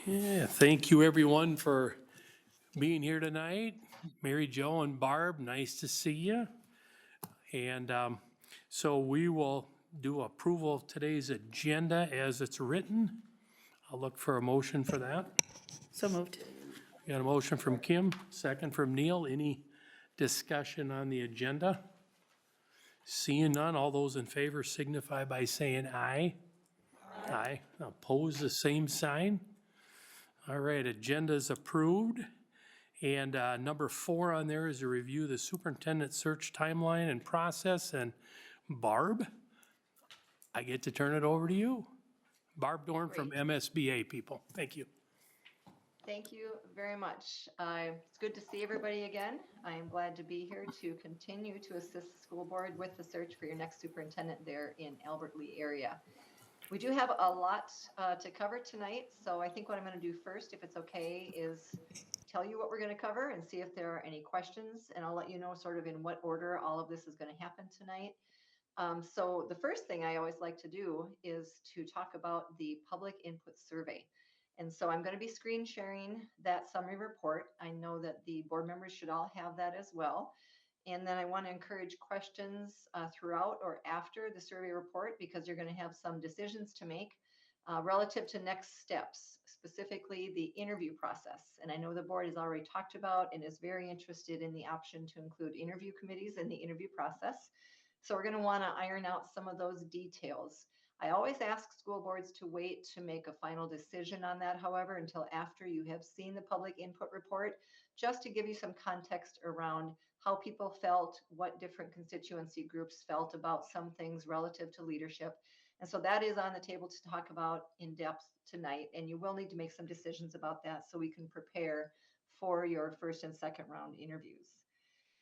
Yeah, thank you everyone for being here tonight. Mary Jo and Barb, nice to see you. And so we will do approval of today's agenda as it's written. I'll look for a motion for that. So moved. We got a motion from Kim, second from Neil. Any discussion on the agenda? Seeing none, all those in favor signify by saying aye. Aye. Oppose the same sign. All right, agenda is approved. And number 4 on there is a review of the superintendent search timeline and process. And Barb, I get to turn it over to you. Barb Dorn from Great. MSBA, people. Thank you. Thank you very much. It's good to see everybody again. I am glad to be here to continue to assist the school board with the search for your next superintendent there in Albert Lee area. We do have a lot to cover tonight, so I think what I'm going to do first, if it's okay, is tell you what we're going to cover and see if there are any questions, and I'll let you know sort of in what order all of this is going to happen tonight. So the first thing I always like to do is to talk about the public input survey. And so I'm going to be screen sharing that summary report. I know that the board members should all have that as well. And then I want to encourage questions throughout or after the survey report, because you're going to have some decisions to make relative to next steps, specifically the interview process. And I know the board has already talked about and is very interested in the option to include interview committees in the interview process. So we're going to want to iron out some of those details. I always ask school boards to wait to make a final decision on that, however, until after you have seen the public input report, just to give you some context around how people felt, what different constituency groups felt about some things relative to leadership. And so that is on the table to talk about in depth tonight. And you will need to make some decisions about that so we can prepare for your first and second round interviews.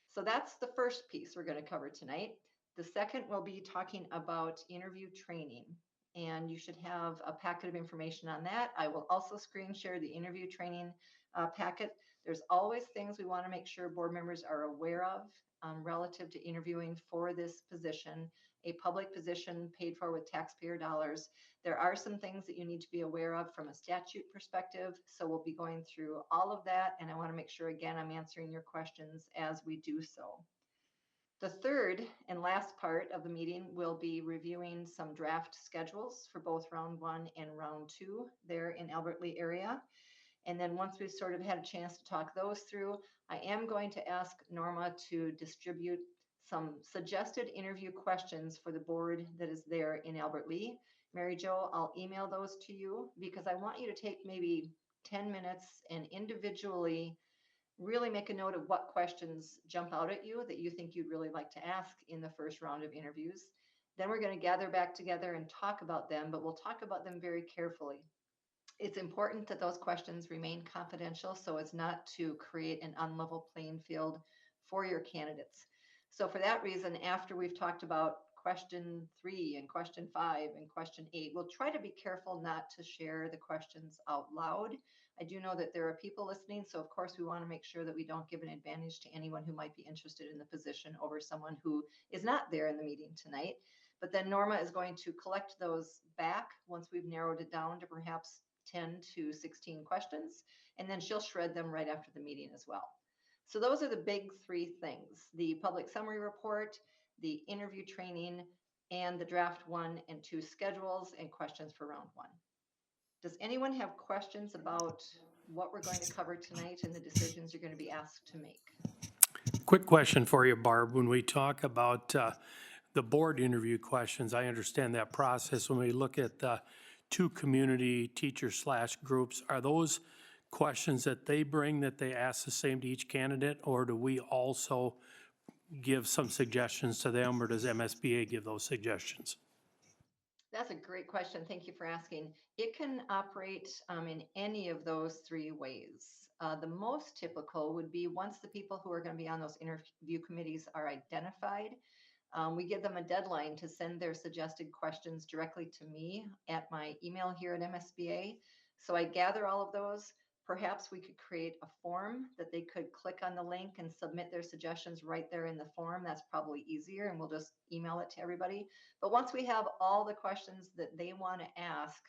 So that's the first piece we're going to cover tonight. The second will be talking about interview training, and you should have a packet of information on that. I will also screen share the interview training packet. There's always things we want to make sure board members are aware of relative to interviewing for this position, a public position paid for with taxpayer dollars. There are some things that you need to be aware of from a statute perspective. So we'll be going through all of that. And I want to make sure, again, I'm answering your questions as we do so. The third and last part of the meeting will be reviewing some draft schedules for both round 1 and round 2 there in Albert Lee area. And then once we've sort of had a chance to talk those through, I am going to ask Norma to distribute some suggested interview questions for the board that is there in Albert Lee. Mary Jo, I'll email those to you because I want you to take maybe 10 minutes and individually really make a note of what questions jump out at you that you think you'd really like to ask in the first round of interviews. Then we're going to gather back together and talk about them, but we'll talk about them very carefully. It's important that those questions remain confidential so as not to create an unlevel playing field for your candidates. So for that reason, after we've talked about question 3 and question 5 and question 8, we'll try to be careful not to share the questions out loud. I do know that there are people listening, so of course we want to make sure that we don't give an advantage to anyone who might be interested in the position over someone who is not there in the meeting tonight. But then Norma is going to collect those back once we've narrowed it down to perhaps 10 to 16 questions, and then she'll shred them right after the meeting as well. So those are the big 3 things: the public summary report, the interview training, and the draft 1 and 2 schedules and questions for round 1. Does anyone have questions about what we're going to cover tonight and the decisions you're going to be asked to make? Quick question for you, Barb. When we talk about the board interview questions, I understand that process. When we look at the 2 community teacher/groups, are those questions that they bring that they ask the same to each candidate, or do we also give some suggestions to them, or does MSBA give those suggestions? That's a great question. Thank you for asking. It can operate in any of those 3 ways. The most typical would be once the people who are going to be on those interview committees are identified, we give them a deadline to send their suggested questions directly to me at my email here at MSBA. So I gather all of those. Perhaps we could create a form that they could click on the link and submit their suggestions right there in the form. That's probably easier, and we'll just email it to everybody. But once we have all the questions that they want to ask,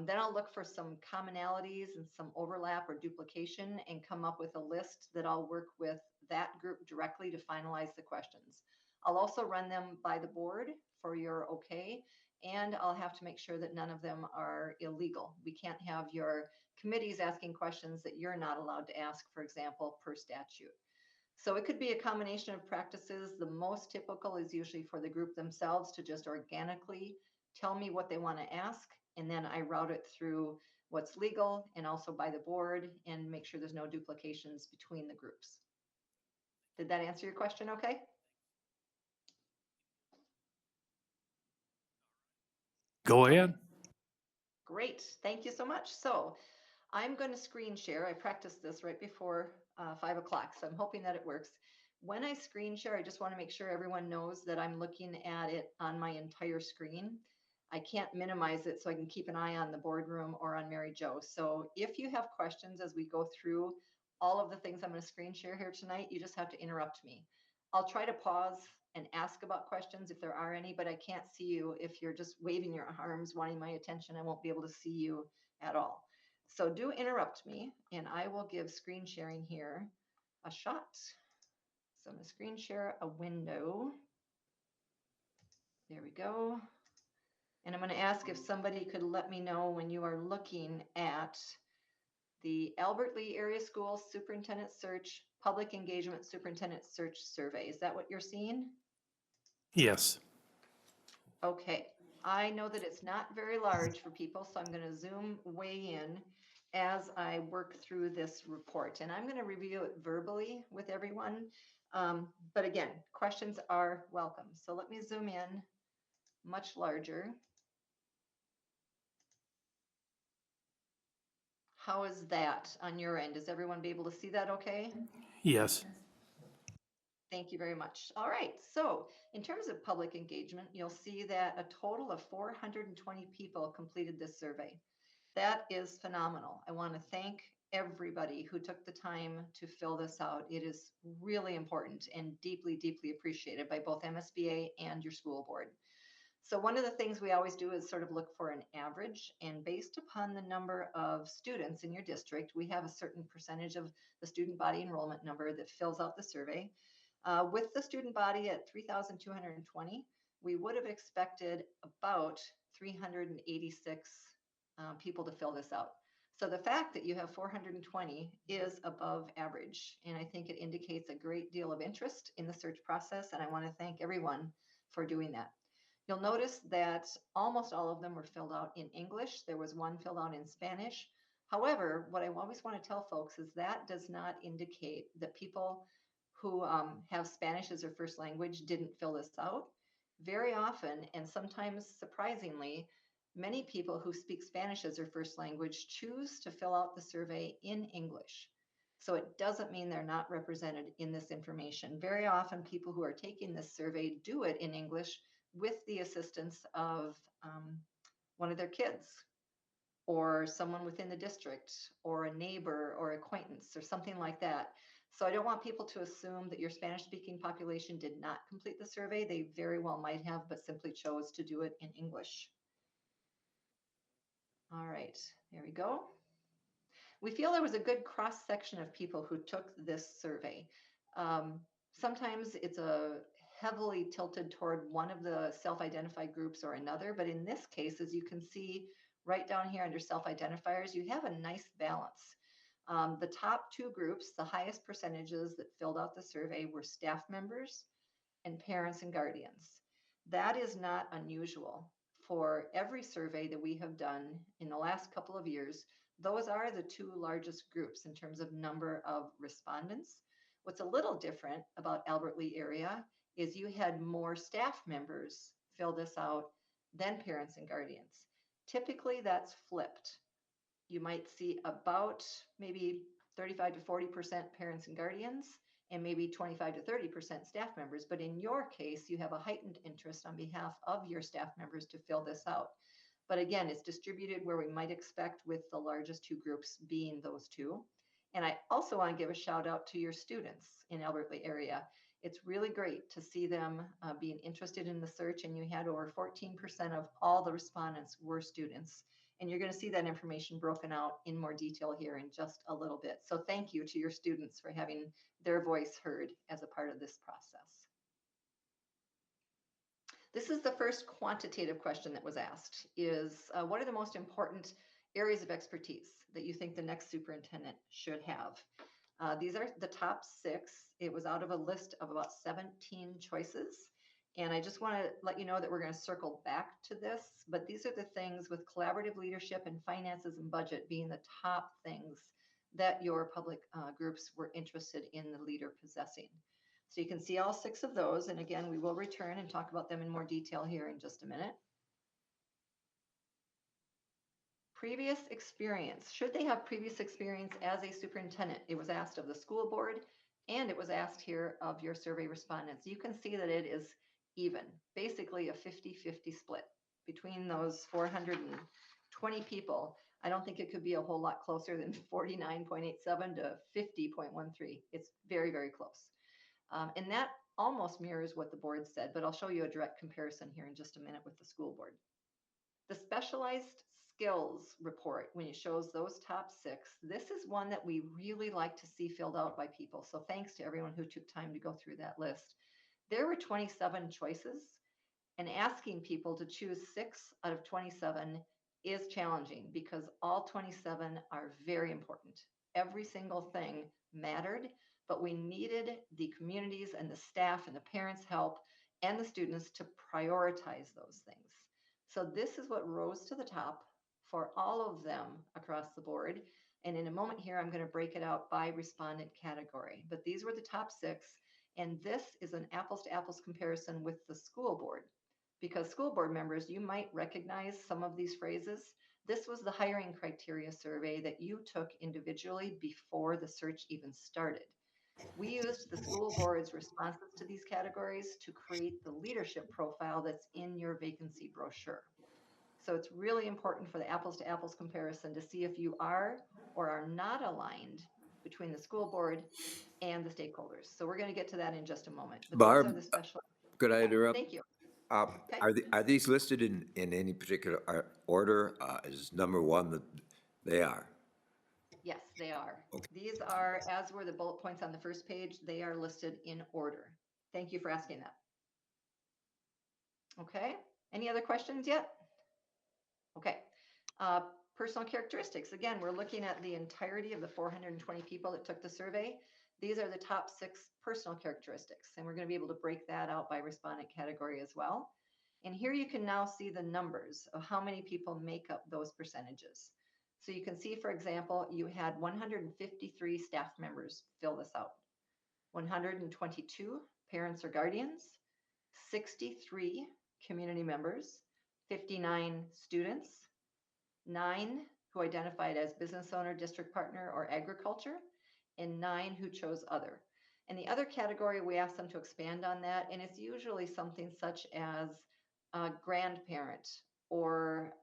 Then I'll look for some commonalities and some overlap or duplication and come up with a list that I'll work with that group directly to finalize the questions. I'll also run them by the board for your okay, and I'll have to make sure that none of them are illegal. We can't have your committees asking questions that you're not allowed to ask, for example, per statute. So it could be a combination of practices. The most typical is usually for the group themselves to just organically tell me what they want to ask, and then I route it through what's legal and also by the board and make sure there's no duplications between the groups. Did that answer your question okay? Go ahead. Great, thank you so much. So I'm going to screen share. I practiced this right before 5 o'clock, so I'm hoping that it works. When I screen share, I just want to make sure everyone knows that I'm looking at it on my entire screen. I can't minimize it so I can keep an eye on the boardroom or on Mary Jo. So if you have questions as we go through all of the things I'm going to screen share here tonight, you just have to interrupt me. I'll try to pause and ask about questions if there are any, but I can't see you if you're just waving your arms, wanting my attention. I won't be able to see you at all. So do interrupt me and I will give screen sharing here a shot. So I'm going to screen share a window. There we go. And I'm going to ask if somebody could let me know when you are looking at the Albert Lea Area Schools Superintendent Search Public Engagement Superintendent Search Survey. Is that what you're seeing? Yes. Okay. I know that it's not very large for people, so I'm going to zoom way in as I work through this report. And I'm going to review it verbally with everyone. But again, questions are welcome. So let me zoom in much larger. How is that on your end? Does everyone be able to see that okay? Yes. Thank you very much. All right. So in terms of public engagement, you'll see that a total of 420 people completed this survey. That is phenomenal. I want to thank everybody who took the time to fill this out. It is really important and deeply, deeply appreciated by both MSBA and your school board. So one of the things we always do is sort of look for an average, and based upon the number of students in your district, we have a certain percentage of the student body enrollment number that fills out the survey. With the student body at 3,220, we would have expected about 386 people to fill this out. So the fact that you have 420 is above average, and I think it indicates a great deal of interest in the search process, and I want to thank everyone for doing that. You'll notice that almost all of them were filled out in English. There was one filled out in Spanish. However, what I always want to tell folks is that does not indicate that people who have Spanish as their first language didn't fill this out. Very often, and sometimes surprisingly, many people who speak Spanish as their first language choose to fill out the survey in English. So it doesn't mean they're not represented in this information. Very often, people who are taking this survey do it in English with the assistance of one of their kids or someone within the district or a neighbor or acquaintance or something like that. So I don't want people to assume that your Spanish speaking population did not complete the survey. They very well might have, but simply chose to do it in English. All right, there we go. We feel there was a good cross section of people who took this survey. Sometimes it's a heavily tilted toward one of the self-identified groups or another, but in this case, as you can see right down here under self-identifiers, you have a nice balance. The top two groups, the highest percentages that filled out the survey were staff members and parents and guardians. That is not unusual. For every survey that we have done in the last couple of years, those are the two largest groups in terms of number of respondents. What's a little different about Albert Lea area is you had more staff members fill this out than parents and guardians. Typically that's flipped. You might see about maybe 35 to 40% parents and guardians and maybe 25 to 30% staff members. But in your case, you have a heightened interest on behalf of your staff members to fill this out. But again, it's distributed where we might expect, with the largest two groups being those two. And I also want to give a shout out to your students in Albert Lea area. It's really great to see them being interested in the search, and you had over 14% of all the respondents were students. And you're going to see that information broken out in more detail here in just a little bit. So thank you to your students for having their voice heard as a part of this process. This is the first quantitative question that was asked, is what are the most important areas of expertise that you think the next superintendent should have? These are the top 6. It was out of a list of about 17 choices. And I just want to let you know that we're going to circle back to this, but these are the things with collaborative leadership and finances and budget being the top things that your public groups were interested in the leader possessing. So you can see all 6 of those. And again, we will return and talk about them in more detail here in just a minute. Previous experience. Should they have previous experience as a superintendent? It was asked of the school board, and it was asked here of your survey respondents. You can see that it is even, basically a 50-50 split between those 420 people. I don't think it could be a whole lot closer than 49.87 to 50.13. It's very, very close. And that almost mirrors what the board said, but I'll show you a direct comparison here in just a minute with the school board. The specialized skills report, when it shows those top 6, this is one that we really like to see filled out by people. So thanks to everyone who took time to go through that list. There were 27 choices, and asking people to choose 6 out of 27 is challenging because all 27 are very important. Every single thing mattered, but we needed the communities and the staff and the parents' help and the students to prioritize those things. So this is what rose to the top for all of them across the board. And in a moment here, I'm going to break it out by respondent category. But these were the top 6. And this is an apples to apples comparison with the school board. Because school board members, you might recognize some of these phrases. This was the hiring criteria survey that you took individually before the search even started. We used the school board's responses to these categories to create the leadership profile that's in your vacancy brochure. So it's really important for the apples to apples comparison to see if you are or are not aligned between the school board and the stakeholders. So we're going to get to that in just a moment. But these are Barb, the special. could I interrupt? Thank you. Okay. Are these listed in any particular order? Is number 1 they are? Yes, they are. These are, as were the bullet points on the first page, they are listed in order. Thank you for asking that. Okay. Any other questions yet? Okay. Personal characteristics. Again, we're looking at the entirety of the 420 people that took the survey. These are the top 6 personal characteristics, and we're going to be able to break that out by respondent category as well. And here you can now see the numbers of how many people make up those percentages. So you can see, for example, you had 153 staff members fill this out, 122 parents or guardians, 63 community members, 59 students, 9 who identified as business owner, district partner, or agriculture, and 9 who chose other. And the other category, we ask them to expand on that, and it's usually something such as a grandparent or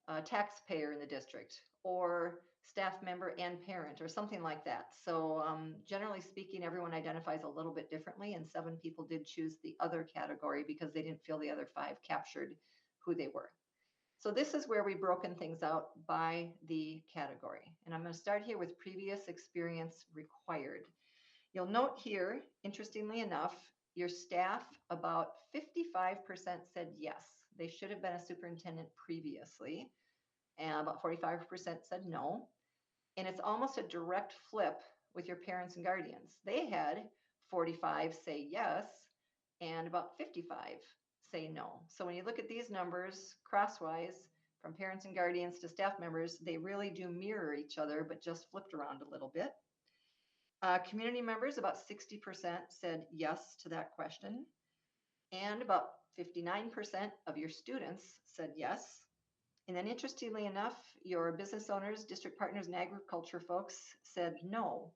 a taxpayer in the district or staff member and parent or something like that. So generally speaking, everyone identifies a little bit differently, and 7 people did choose the other category because they didn't feel the other 5 captured who they were. So this is where we've broken things out by the category. And I'm going to start here with previous experience required. You'll note here, interestingly enough, your staff, about 55% said yes, they should have been a superintendent previously, and about 45% said no. And it's almost a direct flip with your parents and guardians. They had 45 say yes, and about 55 say no. So when you look at these numbers crosswise from parents and guardians to staff members, they really do mirror each other, but just flipped around a little bit. Community members, about 60% said yes to that question. And about 59% of your students said yes. And then interestingly enough, your business owners, district partners, and agriculture folks said no.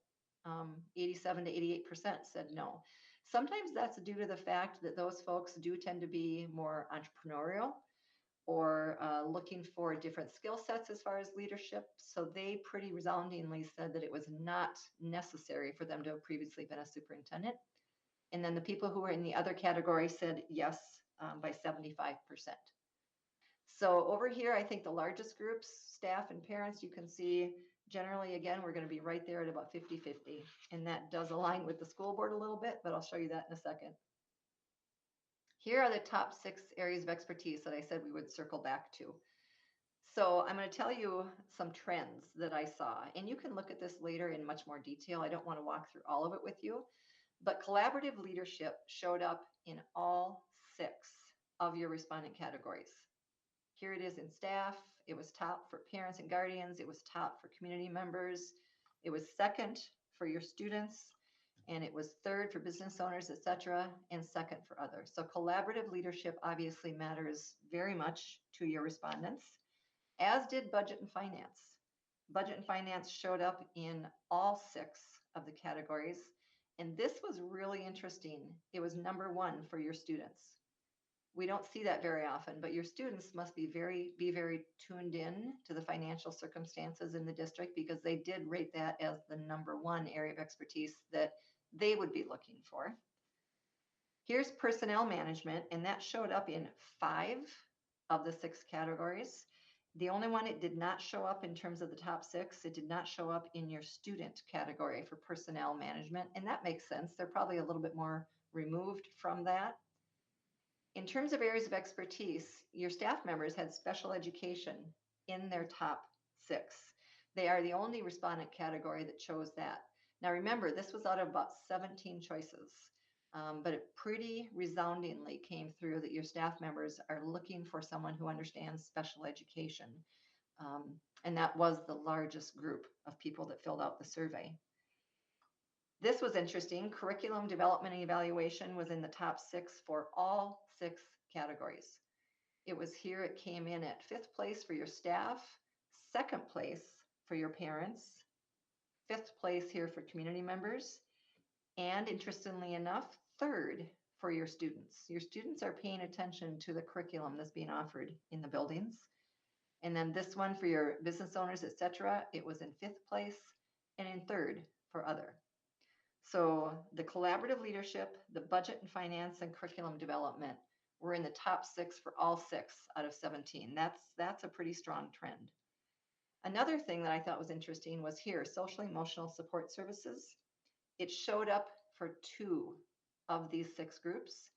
87 to 88% said no. Sometimes that's due to the fact that those folks do tend to be more entrepreneurial or looking for different skill sets as far as leadership. So they pretty resoundingly said that it was not necessary for them to have previously been a superintendent. And then the people who were in the other category said yes by 75%. So over here, I think the largest groups, staff and parents, you can see generally, again, we're going to be right there at about 50-50. And that does align with the school board a little bit, but I'll show you that in a second. Here are the top 6 areas of expertise that I said we would circle back to. So I'm going to tell you some trends that I saw, and you can look at this later in much more detail. I don't want to walk through all of it with you, but collaborative leadership showed up in all 6 of your respondent categories. Here it is in staff. It was top for parents and guardians. It was top for community members. It was second for your students, and it was third for business owners, etc., and second for others. So collaborative leadership obviously matters very much to your respondents, as did budget and finance. Budget and finance showed up in all 6 of the categories, and this was really interesting. It was number 1 for your students. We don't see that very often, but your students must be very tuned in to the financial circumstances in the district, because they did rate that as the number 1 area of expertise that they would be looking for. Here's personnel management, and that showed up in 5 of the 6 categories. The only one it did not show up in terms of the top 6, it did not show up in your student category for personnel management, and that makes sense. They're probably a little bit more removed from that. In terms of areas of expertise, your staff members had special education in their top 6. They are the only respondent category that chose that. Now remember, this was out of about 17 choices, but it pretty resoundingly came through that your staff members are looking for someone who understands special education. And that was the largest group of people that filled out the survey. This was interesting. Curriculum development and evaluation was in the top 6 for all 6 categories. It was here, it came in at 5th place for your staff, 2nd place for your parents, 5th place here for community members, and interestingly enough, 3rd for your students. Your students are paying attention to the curriculum that's being offered in the buildings. And then this one for your business owners, etc., it was in 5th place and in 3rd for other. So the collaborative leadership, the budget and finance, and curriculum development were in the top 6 for all 6 out of 17. That's a pretty strong trend. Another thing that I thought was interesting was here, social emotional support services. It showed up for 2 of these 6 groups.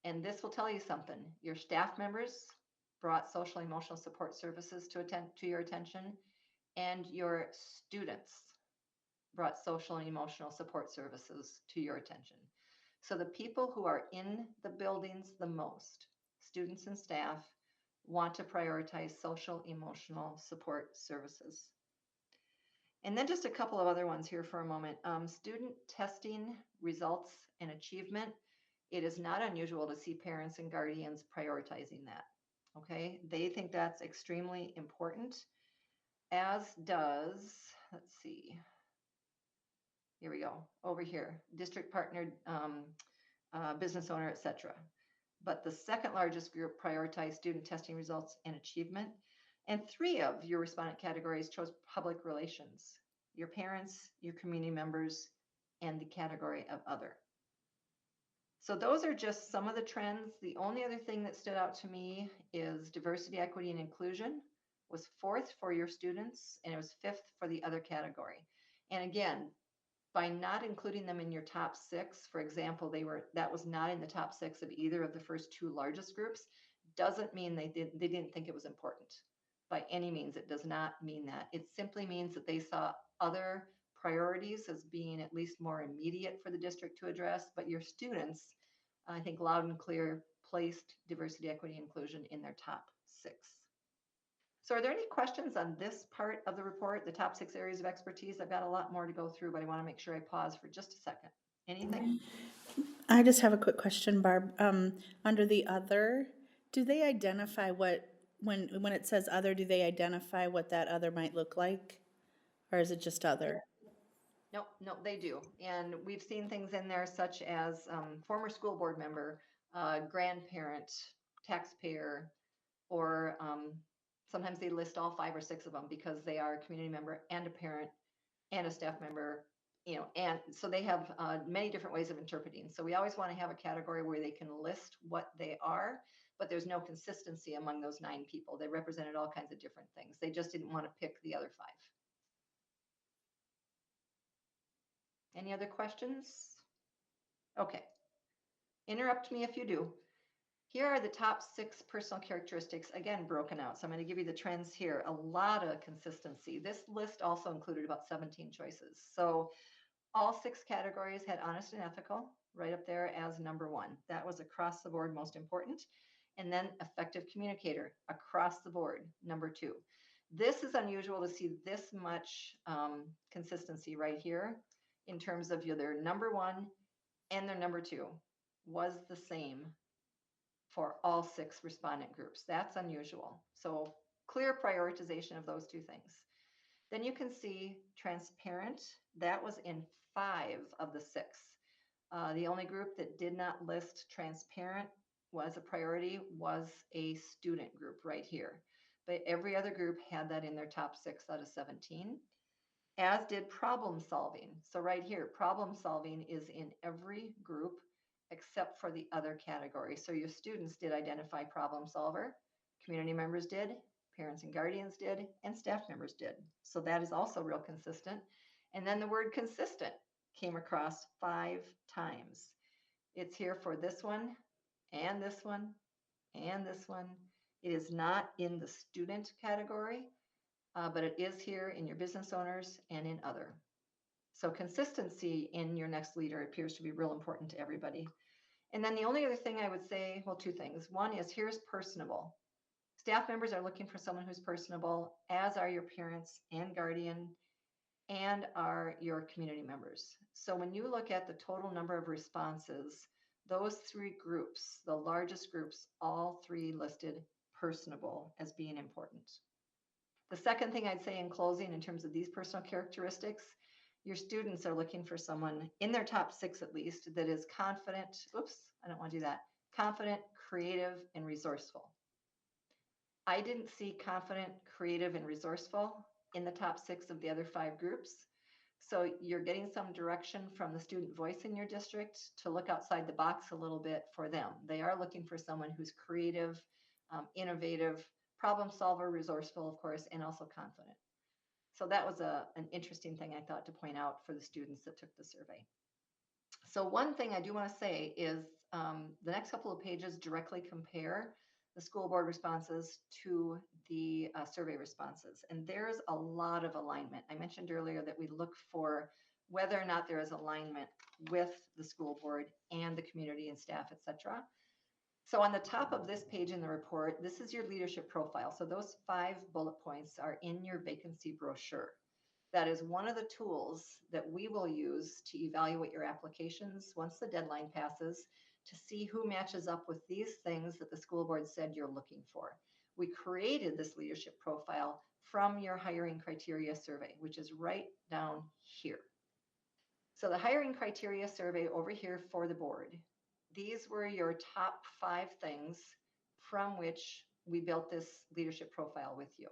And this will tell you something. Your staff members brought social emotional support services to your attention, and your students brought social and emotional support services to your attention. So the people who are in the buildings the most, students and staff, want to prioritize social emotional support services. And then just a couple of other ones here for a moment. Student testing results and achievement. It is not unusual to see parents and guardians prioritizing that. Okay, they think that's extremely important, as does, let's see, here we go, over here, district partnered business owner, etc. But the second largest group prioritized student testing results and achievement. And 3 of your respondent categories chose public relations, your parents, your community members, and the category of other. So those are just some of the trends. The only other thing that stood out to me is diversity, equity, and inclusion was 4th for your students, and it was 5th for the other category. And again, by not including them in your top 6, for example, that was not in the top 6 of either of the first 2 largest groups, doesn't mean they didn't think it was important. By any means, it does not mean that. It simply means that they saw other priorities as being at least more immediate for the district to address, but your students, I think loud and clear, placed diversity, equity, inclusion in their top 6. So are there any questions on this part of the report, the top 6 areas of expertise? I've got a lot more to go through, but I want to make sure I pause for just a second. Anything? I just have a quick question, Barb. Under the other, do they identify when it says other, do they identify what that other might look like? Or is it just other? No, they do. And we've seen things in there such as former school board member, grandparent, taxpayer, or sometimes they list all 5 or 6 of them because they are a community member and a parent and a staff member and so they have many different ways of interpreting. So we always want to have a category where they can list what they are, but there's no consistency among those 9 people. They represented all kinds of different things. They just didn't want to pick the other 5. Any other questions? Okay. Interrupt me if you do. Here are the top 6 personal characteristics, again, broken out. So I'm going to give you the trends here. A lot of consistency. This list also included about 17 choices. So all 6 categories had honest and ethical right up there as number 1. That was across the board most important. And then effective communicator across the board, number 2. This is unusual to see this much consistency right here in terms of their number 1 and their number 2 was the same for all 6 respondent groups. That's unusual. So clear prioritization of those 2 things. Then you can see transparent. That was in 5 of the 6. The only group that did not list transparent was a priority was a student group right here. But every other group had that in their top 6 out of 17, as did problem solving. So right here, problem solving is in every group except for the other category. So your students did identify problem solver, community members did, parents and guardians did, and staff members did. So that is also real consistent. And then the word consistent came across 5 times. It's here for this one and this one and this one. It is not in the student category, but it is here in your business owners and in other. So consistency in your next leader appears to be real important to everybody. And then the only other thing I would say, well, 2 things. One is here's personable. Staff members are looking for someone who's personable, as are your parents and guardian, and are your community members. So when you look at the total number of responses, those 3 groups, the largest groups, all 3 listed personable as being important. The second thing I'd say in closing, in terms of these personal characteristics, your students are looking for someone in their top 6 at least that is confident. Oops, I don't want to do that. Confident, creative, and resourceful. I didn't see confident, creative, and resourceful in the top 6 of the other 5 groups. So you're getting some direction from the student voice in your district to look outside the box a little bit for them. They are looking for someone who's creative, innovative, problem solver, resourceful, of course, and also confident. So that was an interesting thing I thought to point out for the students that took the survey. So one thing I do want to say is the next couple of pages directly compare the school board responses to the survey responses. And there's a lot of alignment. I mentioned earlier that we look for whether or not there is alignment with the school board and the community and staff, et cetera. So on the top of this page in the report, this is your leadership profile. So those 5 bullet points are in your vacancy brochure. That is one of the tools that we will use to evaluate your applications once the deadline passes, to see who matches up with these things that the school board said you're looking for. We created this leadership profile from your hiring criteria survey, which is right down here. So the hiring criteria survey over here for the board, these were your top 5 things from which we built this leadership profile with you.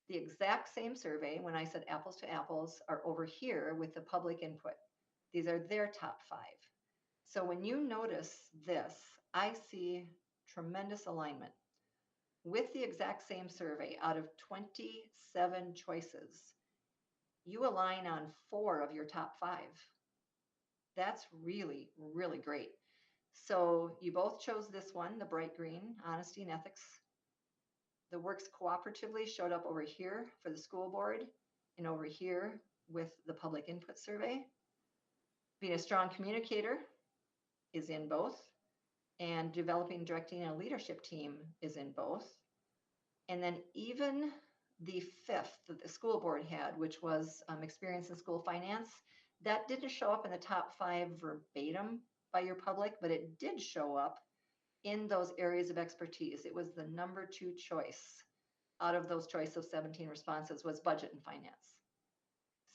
The exact same survey, when I said apples to apples, are over here with the public input. These are their top 5. So when you notice this, I see tremendous alignment. With the exact same survey, out of 27 choices, you align on 4 of your top 5. That's really, really great. So you both chose this one, the bright green, honesty and ethics. The works cooperatively showed up over here for the school board and over here with the public input survey. Being a strong communicator is in both, and developing, directing a leadership team is in both. And then even the 5th that the school board had, which was experience in school finance, that didn't show up in the top 5 verbatim by your public, but it did show up in those areas of expertise. It was the number 2 choice out of those choice of 17 responses was budget and finance.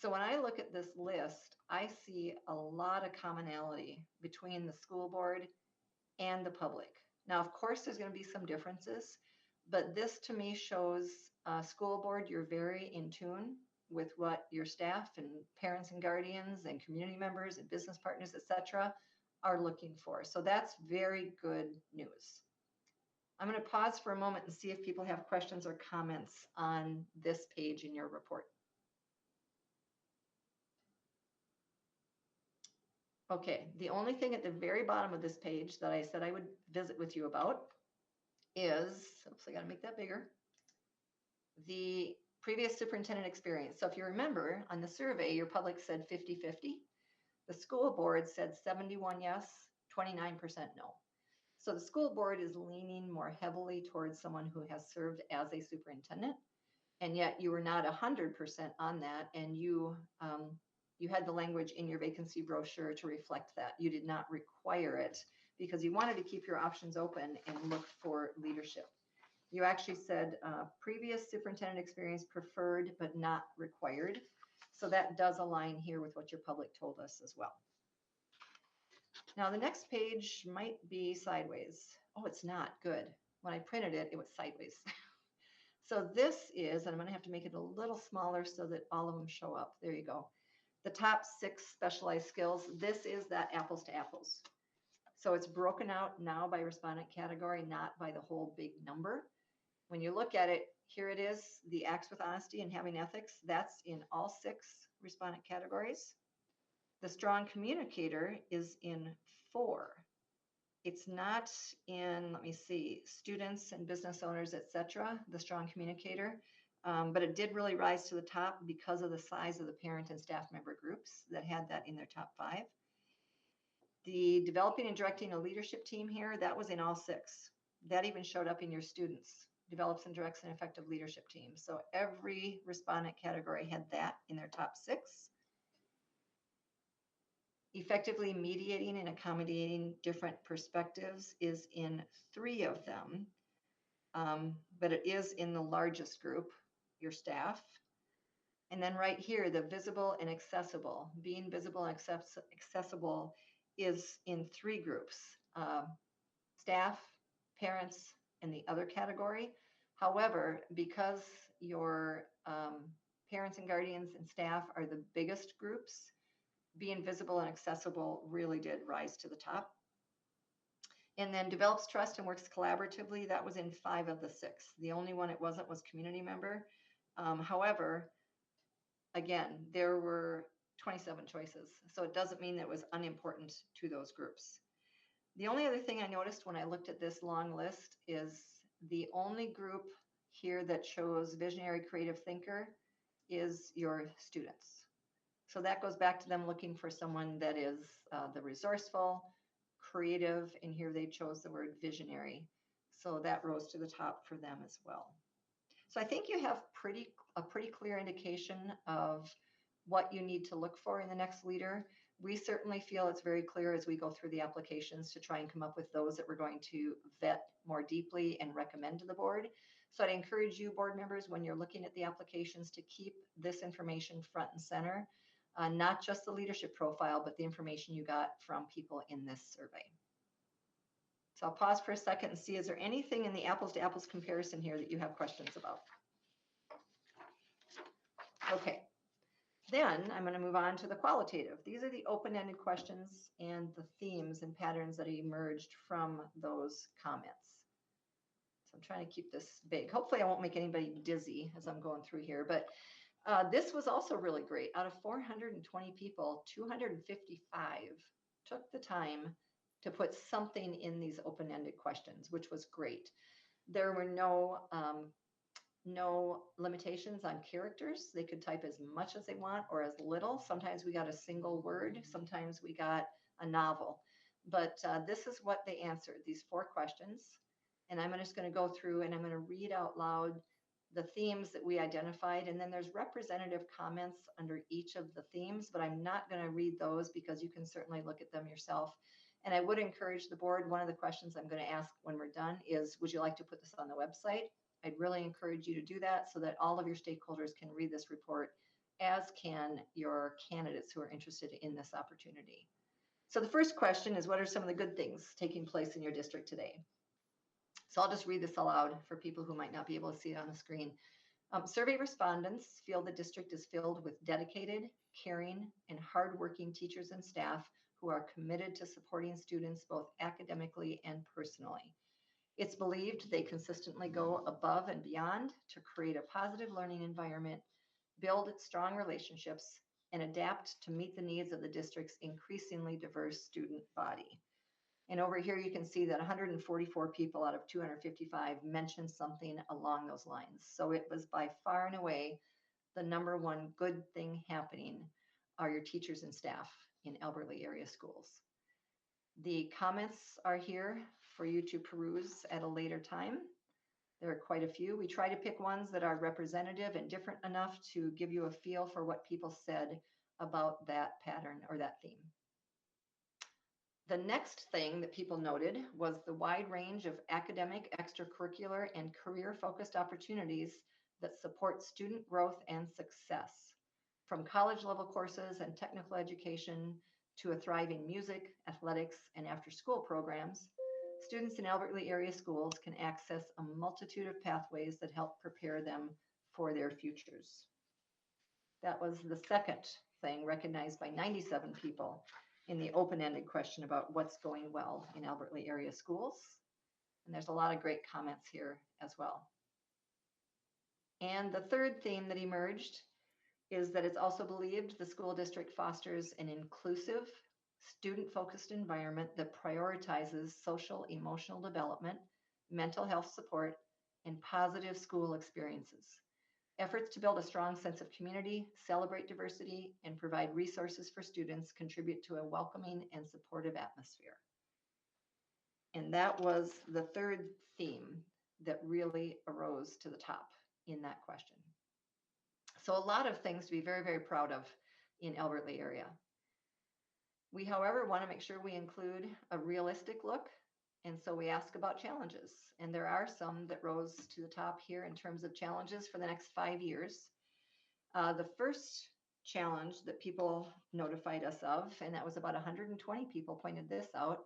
So when I look at this list, I see a lot of commonality between the school board and the public. Now, of course, there's going to be some differences, but this to me shows school board, you're very in tune with what your staff and parents and guardians and community members and business partners, etc., are looking for. So that's very good news. I'm going to pause for a moment and see if people have questions or comments on this page in your report. Okay, the only thing at the very bottom of this page that I said I would visit with you about is, oops, I got to make that bigger, the previous superintendent experience. So if you remember on the survey, your public said 50-50. The school board said 71 yes, 29% no. So the school board is leaning more heavily towards someone who has served as a superintendent, and yet you were not 100% on that, and you had the language in your vacancy brochure to reflect that. You did not require it because you wanted to keep your options open and look for leadership. You actually said previous superintendent experience preferred but not required. So that does align here with what your public told us as well. Now the next page might be sideways. Oh, it's not good. When I printed it, it was sideways. So this is, and I'm going to have to make it a little smaller so that all of them show up. There you go. The top 6 specialized skills. This is that apples to apples. So it's broken out now by respondent category, not by the whole big number. When you look at it, here it is, the acts with honesty and having ethics. That's in all 6 respondent categories. The strong communicator is in 4. It's not in, let me see, students and business owners, etc., the strong communicator, but it did really rise to the top because of the size of the parent and staff member groups that had that in their top 5. The developing and directing a leadership team here, that was in all 6. That even showed up in your students, develops and directs an effective leadership team. So every respondent category had that in their top 6. Effectively mediating and accommodating different perspectives is in 3 of them, but it is in the largest group, your staff. And then right here, the visible and accessible, being visible and accessible is in 3 groups, staff, parents, and the other category. However, because your parents and guardians and staff are the biggest groups, being visible and accessible really did rise to the top. And then develops trust and works collaboratively. That was in 5 of the 6. The only one it wasn't was community member. However, again, there were 27 choices. So it doesn't mean that it was unimportant to those groups. The only other thing I noticed when I looked at this long list is the only group here that shows visionary creative thinker is your students. So that goes back to them looking for someone that is the resourceful, creative, and here they chose the word visionary. So that rose to the top for them as well. So I think you have a pretty clear indication of what you need to look for in the next leader. We certainly feel it's very clear as we go through the applications to try and come up with those that we're going to vet more deeply and recommend to the board. So I'd encourage you, board members, when you're looking at the applications, to keep this information front and center. Not just the leadership profile, but the information you got from people in this survey. So I'll pause for a second and see, is there anything in the apples to apples comparison here that you have questions about? Okay, then I'm going to move on to the qualitative. These are the open-ended questions and the themes and patterns that emerged from those comments. So I'm trying to keep this big. Hopefully I won't make anybody dizzy as I'm going through here, but this was also really great. Out of 420 people, 255 took the time to put something in these open-ended questions, which was great. There were no limitations on characters. They could type as much as they want or as little. Sometimes we got a single word. Sometimes we got a novel. But this is what they answered, these 4 questions. And I'm just going to go through and I'm going to read out loud the themes that we identified, and then there's representative comments under each of the themes, but I'm not going to read those because you can certainly look at them yourself. And I would encourage the board, one of the questions I'm going to ask when we're done is, would you like to put this on the website? I'd really encourage you to do that so that all of your stakeholders can read this report, as can your candidates who are interested in this opportunity. So the first question is, what are some of the good things taking place in your district today? So I'll just read this aloud for people who might not be able to see it on the screen. Survey respondents feel the district is filled with dedicated, caring, and hardworking teachers and staff who are committed to supporting students both academically and personally. It's believed they consistently go above and beyond to create a positive learning environment, build strong relationships, and adapt to meet the needs of the district's increasingly diverse student body. And over here, you can see that 144 people out of 255 mentioned something along those lines. So it was by far and away the number one good thing happening are your teachers and staff in Albert Lea area schools. The comments are here for you to peruse at a later time. There are quite a few. We try to pick ones that are representative and different enough to give you a feel for what people said about that pattern or that theme. The next thing that people noted was the wide range of academic, extracurricular, and career-focused opportunities that support student growth and success, from college-level courses and technical education to a thriving music, athletics, and after-school programs. Students in Albert Lea area schools can access a multitude of pathways that help prepare them for their futures. That was the second thing recognized by 97 people in the open-ended question about what's going well in Albert Lea area schools. And there's a lot of great comments here as well. And the third theme that emerged is that it's also believed the school district fosters an inclusive, student-focused environment that prioritizes social emotional development, mental health support, and positive school experiences. Efforts to build a strong sense of community, celebrate diversity, and provide resources for students contribute to a welcoming and supportive atmosphere. And that was the third theme that really arose to the top in that question. So a lot of things to be very, very proud of in Albert Lea area. We, however, want to make sure we include a realistic look. And so we ask about challenges. And there are some that rose to the top here in terms of challenges for the next 5 years. The first challenge that people notified us of, and that was about 120 people pointed this out.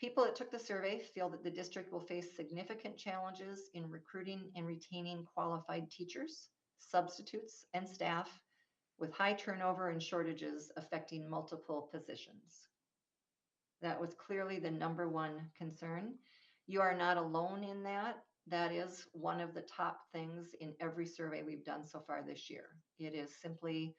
People that took the survey feel that the district will face significant challenges in recruiting and retaining qualified teachers, substitutes, and staff, with high turnover and shortages affecting multiple positions. That was clearly the number one concern. You are not alone in that. That is one of the top things in every survey we've done so far this year. It is simply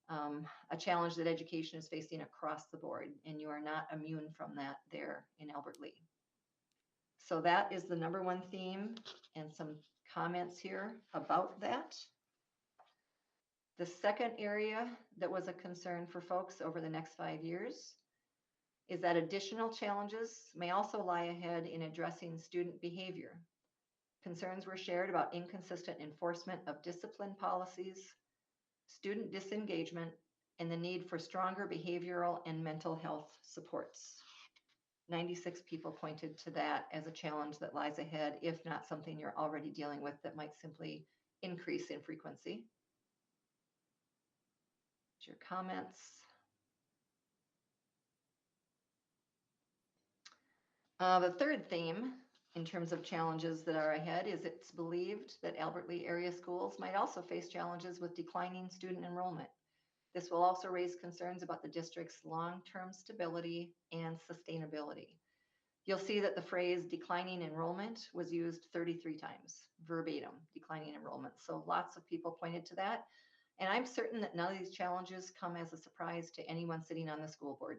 a challenge that education is facing across the board, and you are not immune from that there in Albert Lea. So that is the number one theme, and some comments here about that. The second area that was a concern for folks over the next 5 years is that additional challenges may also lie ahead in addressing student behavior. Concerns were shared about inconsistent enforcement of discipline policies, student disengagement, and the need for stronger behavioral and mental health supports. 96 people pointed to that as a challenge that lies ahead, if not something you're already dealing with that might simply increase in frequency. Your comments. The third theme in terms of challenges that are ahead is it's believed that Albert Lea area schools might also face challenges with declining student enrollment. This will also raise concerns about the district's long-term stability and sustainability. You'll see that the phrase declining enrollment was used 33 times, verbatim, declining enrollment. So lots of people pointed to that. And I'm certain that none of these challenges come as a surprise to anyone sitting on the school board.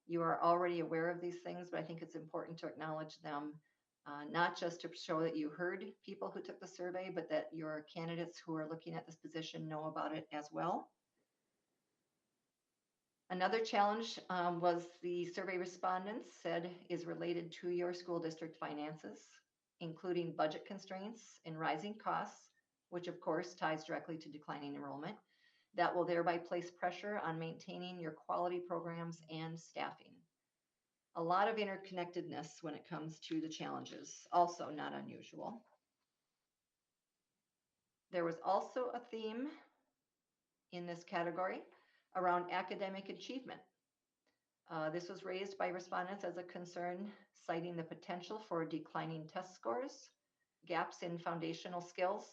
You are already aware of these things, but I think it's important to acknowledge them, not just to show that you heard people who took the survey, but that your candidates who are looking at this position know about it as well. Another challenge was the survey respondents said is related to your school district finances, including budget constraints and rising costs, which of course ties directly to declining enrollment. That will thereby place pressure on maintaining your quality programs and staffing. A lot of interconnectedness when it comes to the challenges, also not unusual. There was also a theme in this category around academic achievement. This was raised by respondents as a concern, citing the potential for declining test scores, gaps in foundational skills,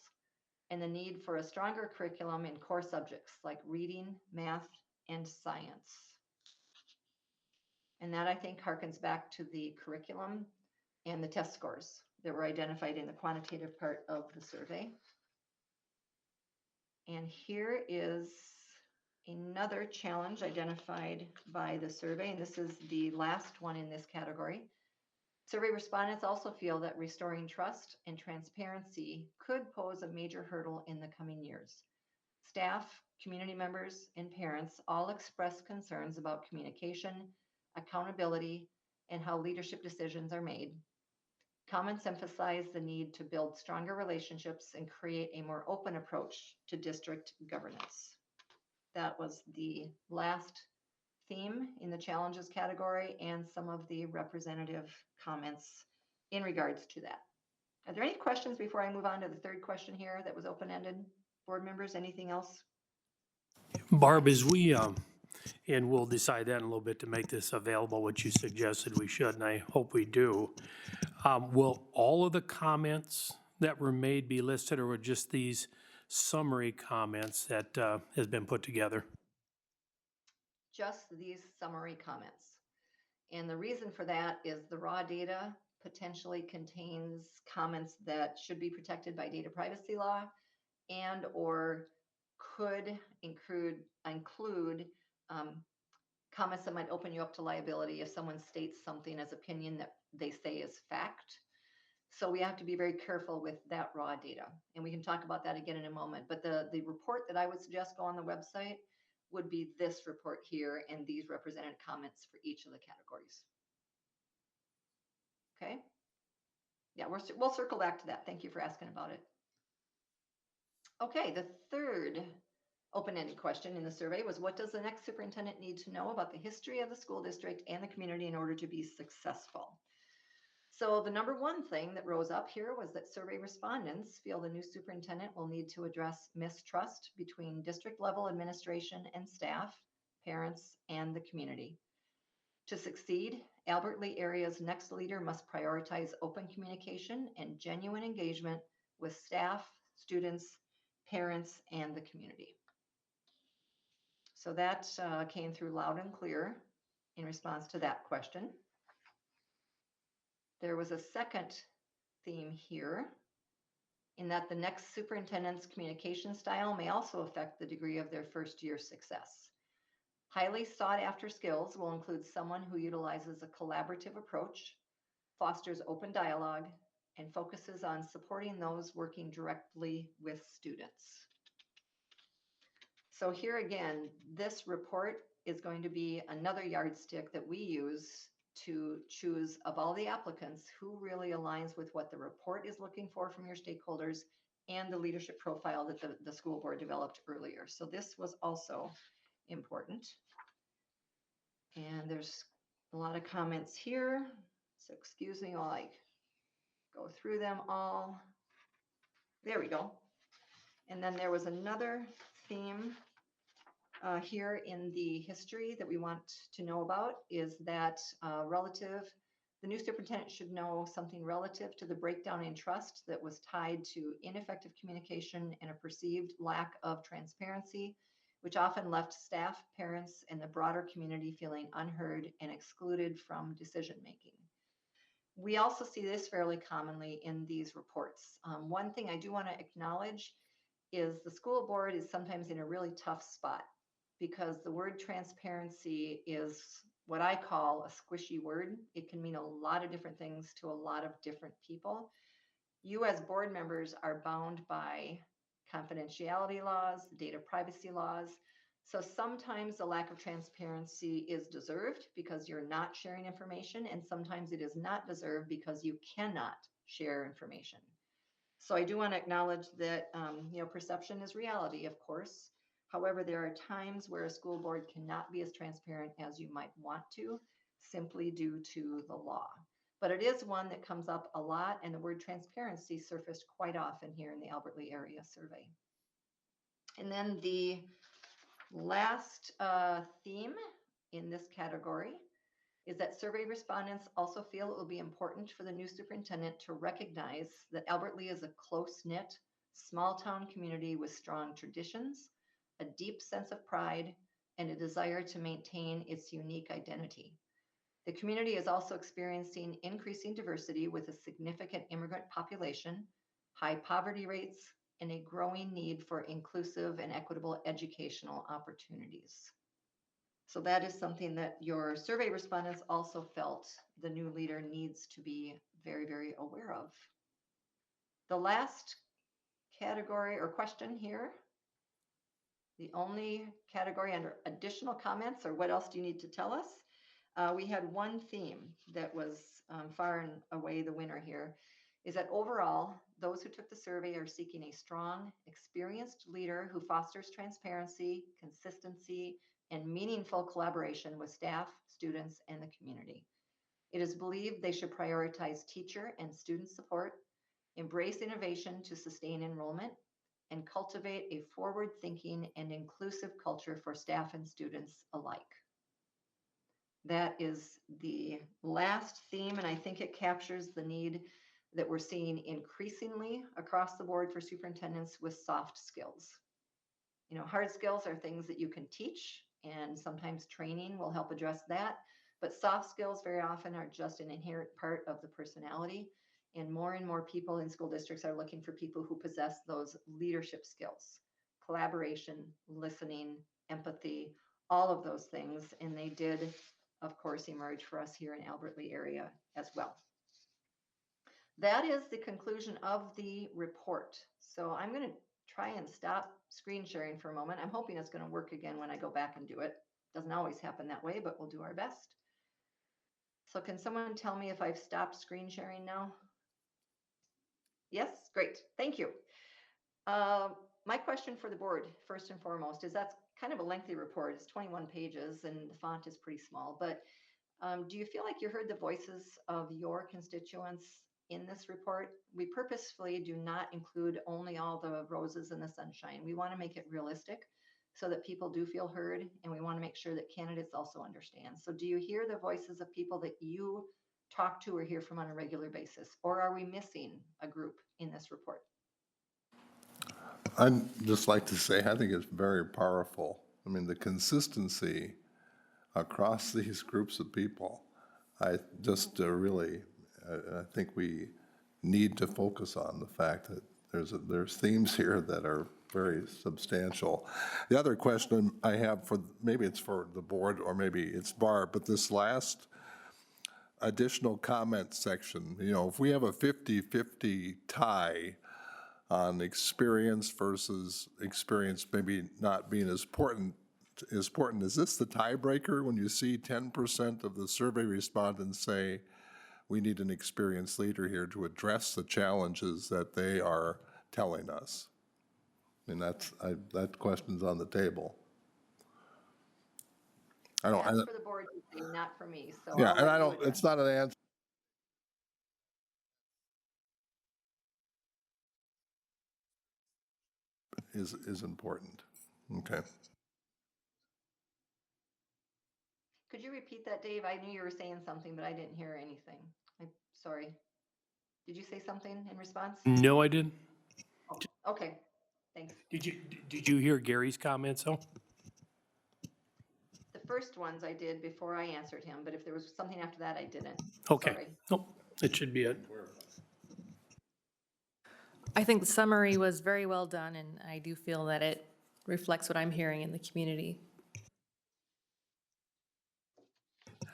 and the need for a stronger curriculum in core subjects like reading, math, and science. And that, I think, harkens back to the curriculum and the test scores that were identified in the quantitative part of the survey. And here is another challenge identified by the survey, and this is the last one in this category. Survey respondents also feel that restoring trust and transparency could pose a major hurdle in the coming years. Staff, community members, and parents all express concerns about communication, accountability, and how leadership decisions are made. Comments emphasize the need to build stronger relationships and create a more open approach to district governance. That was the last theme in the challenges category and some of the representative comments in regards to that. Are there any questions before I move on to the third question here that was open-ended? Board members, anything else? Barb, as we, and we'll decide that in a little bit to make this available, what you suggested we should, and I hope we do. Will all of the comments that were made be listed, or were just these summary comments that has been put together? Just these summary comments. And the reason for that is the raw data potentially contains comments that should be protected by data privacy law and or could include comments that might open you up to liability if someone states something as opinion that they say is fact. So we have to be very careful with that raw data. And we can talk about that again in a moment. But the report that I would suggest go on the website would be this report here and these represented comments for each of the categories. Okay? Yeah, we'll circle back to that. Thank you for asking about it. Okay, the third open-ended question in the survey was, what does the next superintendent need to know about the history of the school district and the community in order to be successful? So the number one thing that rose up here was that survey respondents feel the new superintendent will need to address mistrust between district level administration and staff, parents, and the community. To succeed, Albert Lea area's next leader must prioritize open communication and genuine engagement with staff, students, parents, and the community. So that came through loud and clear in response to that question. There was a second theme here in that the next superintendent's communication style may also affect the degree of their first year success. Highly sought after skills will include someone who utilizes a collaborative approach, fosters open dialogue, and focuses on supporting those working directly with students. So here again, this report is going to be another yardstick that we use to choose, of all the applicants, who really aligns with what the report is looking for from your stakeholders and the leadership profile that the school board developed earlier. So this was also important. And there's a lot of comments here. So excuse me while I go through them all. There we go. And then there was another theme here in the history that we want to know about is that the new superintendent should know something relative to the breakdown in trust that was tied to ineffective communication and a perceived lack of transparency, which often left staff, parents, and the broader community feeling unheard and excluded from decision-making. We also see this fairly commonly in these reports. One thing I do want to acknowledge is the school board is sometimes in a really tough spot because the word transparency is what I call a squishy word. It can mean a lot of different things to a lot of different people. You as board members are bound by confidentiality laws, data privacy laws. So sometimes the lack of transparency is deserved because you're not sharing information, and sometimes it is not deserved because you cannot share information. So I do want to acknowledge that perception is reality, of course. However, there are times where a school board cannot be as transparent as you might want to, simply due to the law. But it is one that comes up a lot, and the word transparency surfaced quite often here in the Albert Lea area survey. And then the last theme in this category is that survey respondents also feel it will be important for the new superintendent to recognize that Albert Lea is a close-knit, small-town community with strong traditions, a deep sense of pride, and a desire to maintain its unique identity. The community is also experiencing increasing diversity with a significant immigrant population, high poverty rates, and a growing need for inclusive and equitable educational opportunities. So that is something that your survey respondents also felt the new leader needs to be very, very aware of. The last category or question here, the only category under additional comments or what else do you need to tell us? We had one theme that was far and away the winner here, is that overall, those who took the survey are seeking a strong, experienced leader who fosters transparency, consistency, and meaningful collaboration with staff, students, and the community. It is believed they should prioritize teacher and student support, embrace innovation to sustain enrollment, and cultivate a forward-thinking and inclusive culture for staff and students alike. That is the last theme, and I think it captures the need that we're seeing increasingly across the board for superintendents with soft skills. You know, hard skills are things that you can teach, and sometimes training will help address that. But soft skills very often are just an inherent part of the personality. And more people in school districts are looking for people who possess those leadership skills, collaboration, listening, empathy, all of those things. And they did, of course, emerge for us here in Albert Lea area as well. That is the conclusion of the report. So I'm going to try and stop screen sharing for a moment. I'm hoping it's going to work again when I go back and do it. Doesn't always happen that way, but we'll do our best. So can someone tell me if I've stopped screen sharing now? Yes, great. Thank you. My question for the board, first and foremost, is that's kind of a lengthy report. It's 21 pages and the font is pretty small, but do you feel like you heard the voices of your constituents in this report? We purposefully do not include only all the roses and the sunshine. We want to make it realistic so that people do feel heard, and we want to make sure that candidates also understand. So do you hear the voices of people that you talk to or hear from on a regular basis, or are we missing a group in this report? I'd just like to say, I think it's very powerful. I mean, the consistency across these groups of people, I just really, I think we need to focus on the fact that there's themes here that are very substantial. The other question I have for, maybe it's for the board or maybe it's Barb, but this last additional comment section, you know, if we have a 50-50 tie on experience versus experience maybe not being as important, is this the tiebreaker when you see 10% of the survey respondents say we need an experienced leader here to address the challenges that they are telling us? I mean, that question's on the table. That's for the board to say, not for me. So Yeah, I'll and let I you don't, address. it's not an answer. Is important. Okay. Could you repeat that, Dave? I knew you were saying something, but I didn't hear anything. I'm sorry. Did you say something in response? No, I didn't. Oh, okay, thanks. Did you hear Gary's comments though? The first ones I did before I answered him, but if there was something after that, I didn't. Okay. Sorry. Nope, it should be it. I think the summary was very well done, and I do feel that it reflects what I'm hearing in the community.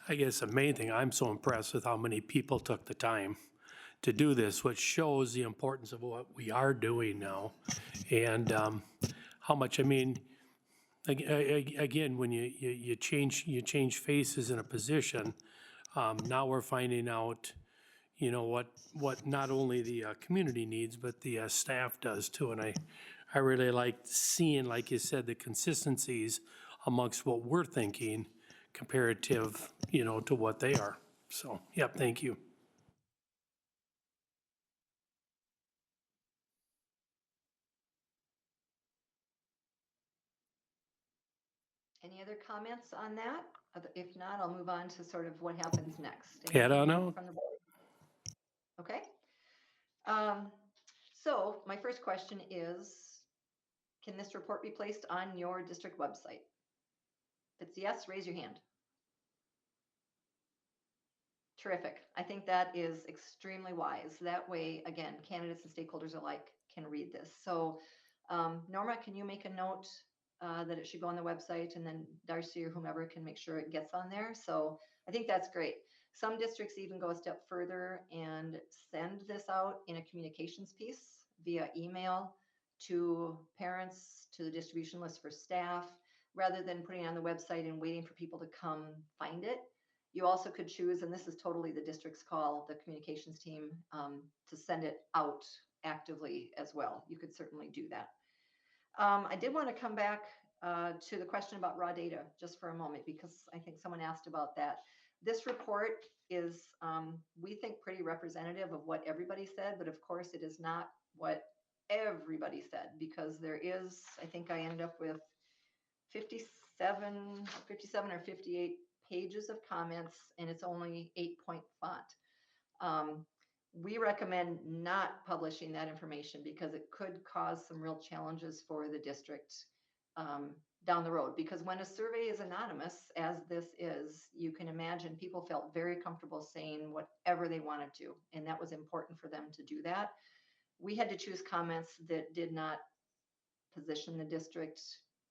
I guess the main thing, I'm so impressed with how many people took the time to do this, which shows the importance of what we are doing now. And how much, I mean, again, when you change faces in a position, now we're finding out, you know, what not only the community needs, but the staff does too. And I really like seeing, like you said, the consistencies amongst what we're thinking comparative, you know, to what they are. So, yep, thank you. Any other comments on that? If not, I'll move on to sort of what happens next. Head on Anything out. from the board? Okay. So my first question is, can this report be placed on your district website? If it's yes, raise your hand. Terrific. I think that is extremely wise. That way, again, candidates and stakeholders alike can read this. So Norma, can you make a note that it should go on the website, and then Darcy or whomever can make sure it gets on there? So I think that's great. Some districts even go a step further and send this out in a communications piece via email to parents, to the distribution list for staff, rather than putting it on the website and waiting for people to come find it. You also could choose, and this is totally the district's call, the communications team, to send it out actively as well. You could certainly do that. I did want to come back to the question about raw data just for a moment, because I think someone asked about that. This report is, we think, pretty representative of what everybody said, but of course it is not what everybody said, because there is, I think I ended up with 57 or 58 pages of comments, and it's only 8-point font. We recommend not publishing that information because it could cause some real challenges for the district down the road. Because when a survey is anonymous, as this is, you can imagine people felt very comfortable saying whatever they wanted to, and that was important for them to do that. We had to choose comments that did not position the district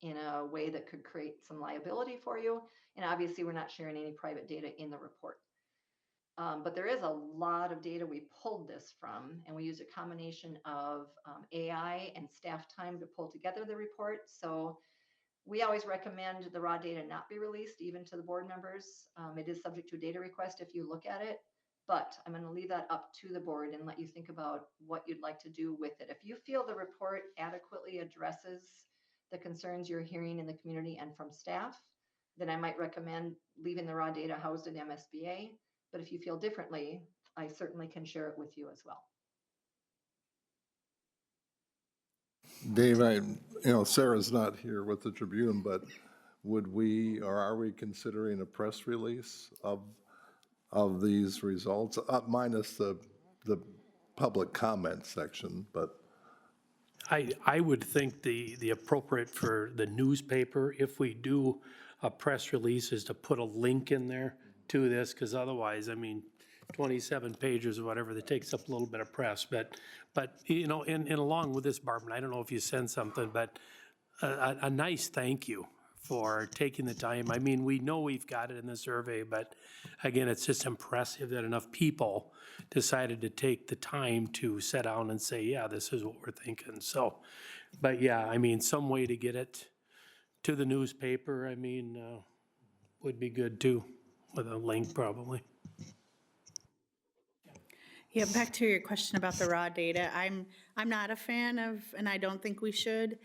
in a way that could create some liability for you. And obviously, we're not sharing any private data in the report. But there is a lot of data we pulled this from, and we used a combination of AI and staff time to pull together the report. So we always recommend the raw data not be released, even to the board members. It is subject to a data request if you look at it, but I'm going to leave that up to the board and let you think about what you'd like to do with it. If you feel the report adequately addresses the concerns you're hearing in the community and from staff, then I might recommend leaving the raw data housed in MSBA. But if you feel differently, I certainly can share it with you as well. Dave, Sarah's not here with the Tribune, but would we, or are we considering a press release of these results, minus the public comment section, but I would think the appropriate for the newspaper, if we do a press release, is to put a link in there to this, because otherwise, I mean, 27 pages or whatever, that takes up a little bit of press. But and along with this, Barb, and I don't know if you sent something, but a nice thank you for taking the time. I mean, we know we've got it in the survey, but again, it's just impressive that enough people decided to take the time to sit down and say, yeah, this is what we're thinking. So, but yeah, I mean, some way to get it to the newspaper, I mean, would be good too, with a link probably. Yeah, back to your question about the raw data. I'm not a fan of, and I don't think we should,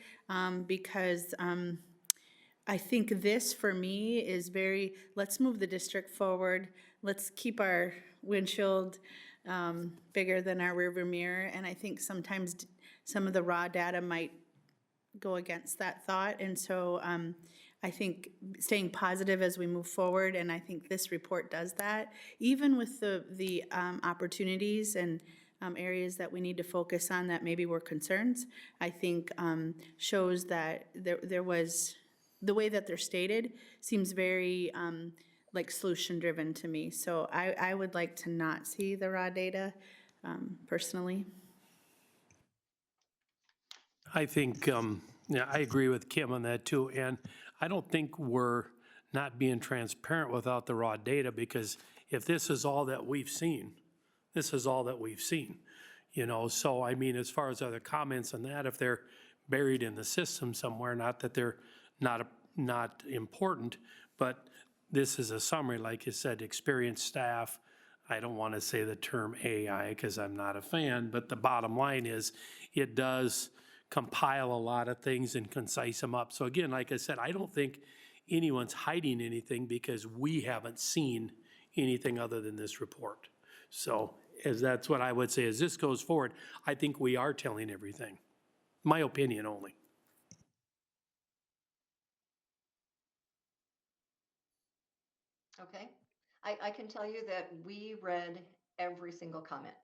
because I think this, for me, is very, let's move the district forward. Let's keep our windshield bigger than our rearview mirror. And I think sometimes some of the raw data might go against that thought. And so I think staying positive as we move forward, and I think this report does that, even with the opportunities and areas that we need to focus on that maybe were concerns, I think shows that there was, the way that they're stated seems very like solution-driven to me. So I would like to not see the raw data personally. I think, yeah, I agree with Kim on that too. And I don't think we're not being transparent without the raw data, because if this is all that we've seen, this is all that we've seen, So, I mean, as far as other comments on that, if they're buried in the system somewhere, not that they're not important, but this is a summary, like you said, experienced staff. I don't want to say the term AI because I'm not a fan, but the bottom line is it does compile a lot of things and concise them up. So again, like I said, I don't think anyone's hiding anything, because we haven't seen anything other than this report. So that's what I would say. As this goes forward, I think we are telling everything. My opinion only. Okay. I can tell you that we read every single comment.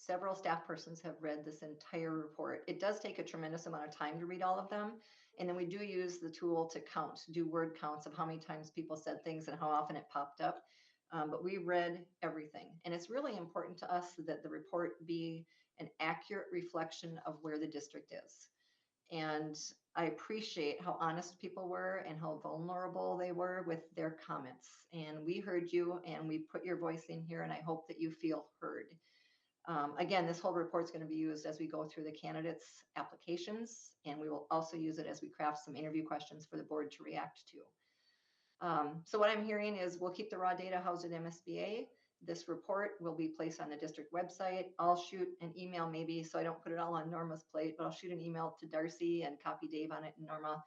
several staff persons have read this entire report. It does take a tremendous amount of time to read all of them. And then we do use the tool to count, do word counts of how many times people said things and how often it popped up. But we read everything. And it's really important to us that the report be an accurate reflection of where the district is. And I appreciate how honest people were and how vulnerable they were with their comments. And we heard you and we put your voice in here, and I hope that you feel heard. Again, this whole report is going to be used as we go through the candidates' applications, and we will also use it as we craft some interview questions for the board to react to. So what I'm hearing is we'll keep the raw data housed at MSBA. This report will be placed on the district website. I'll shoot an email maybe, so I don't put it all on Norma's plate, but I'll shoot an email to Darcy and copy Dave on it and Norma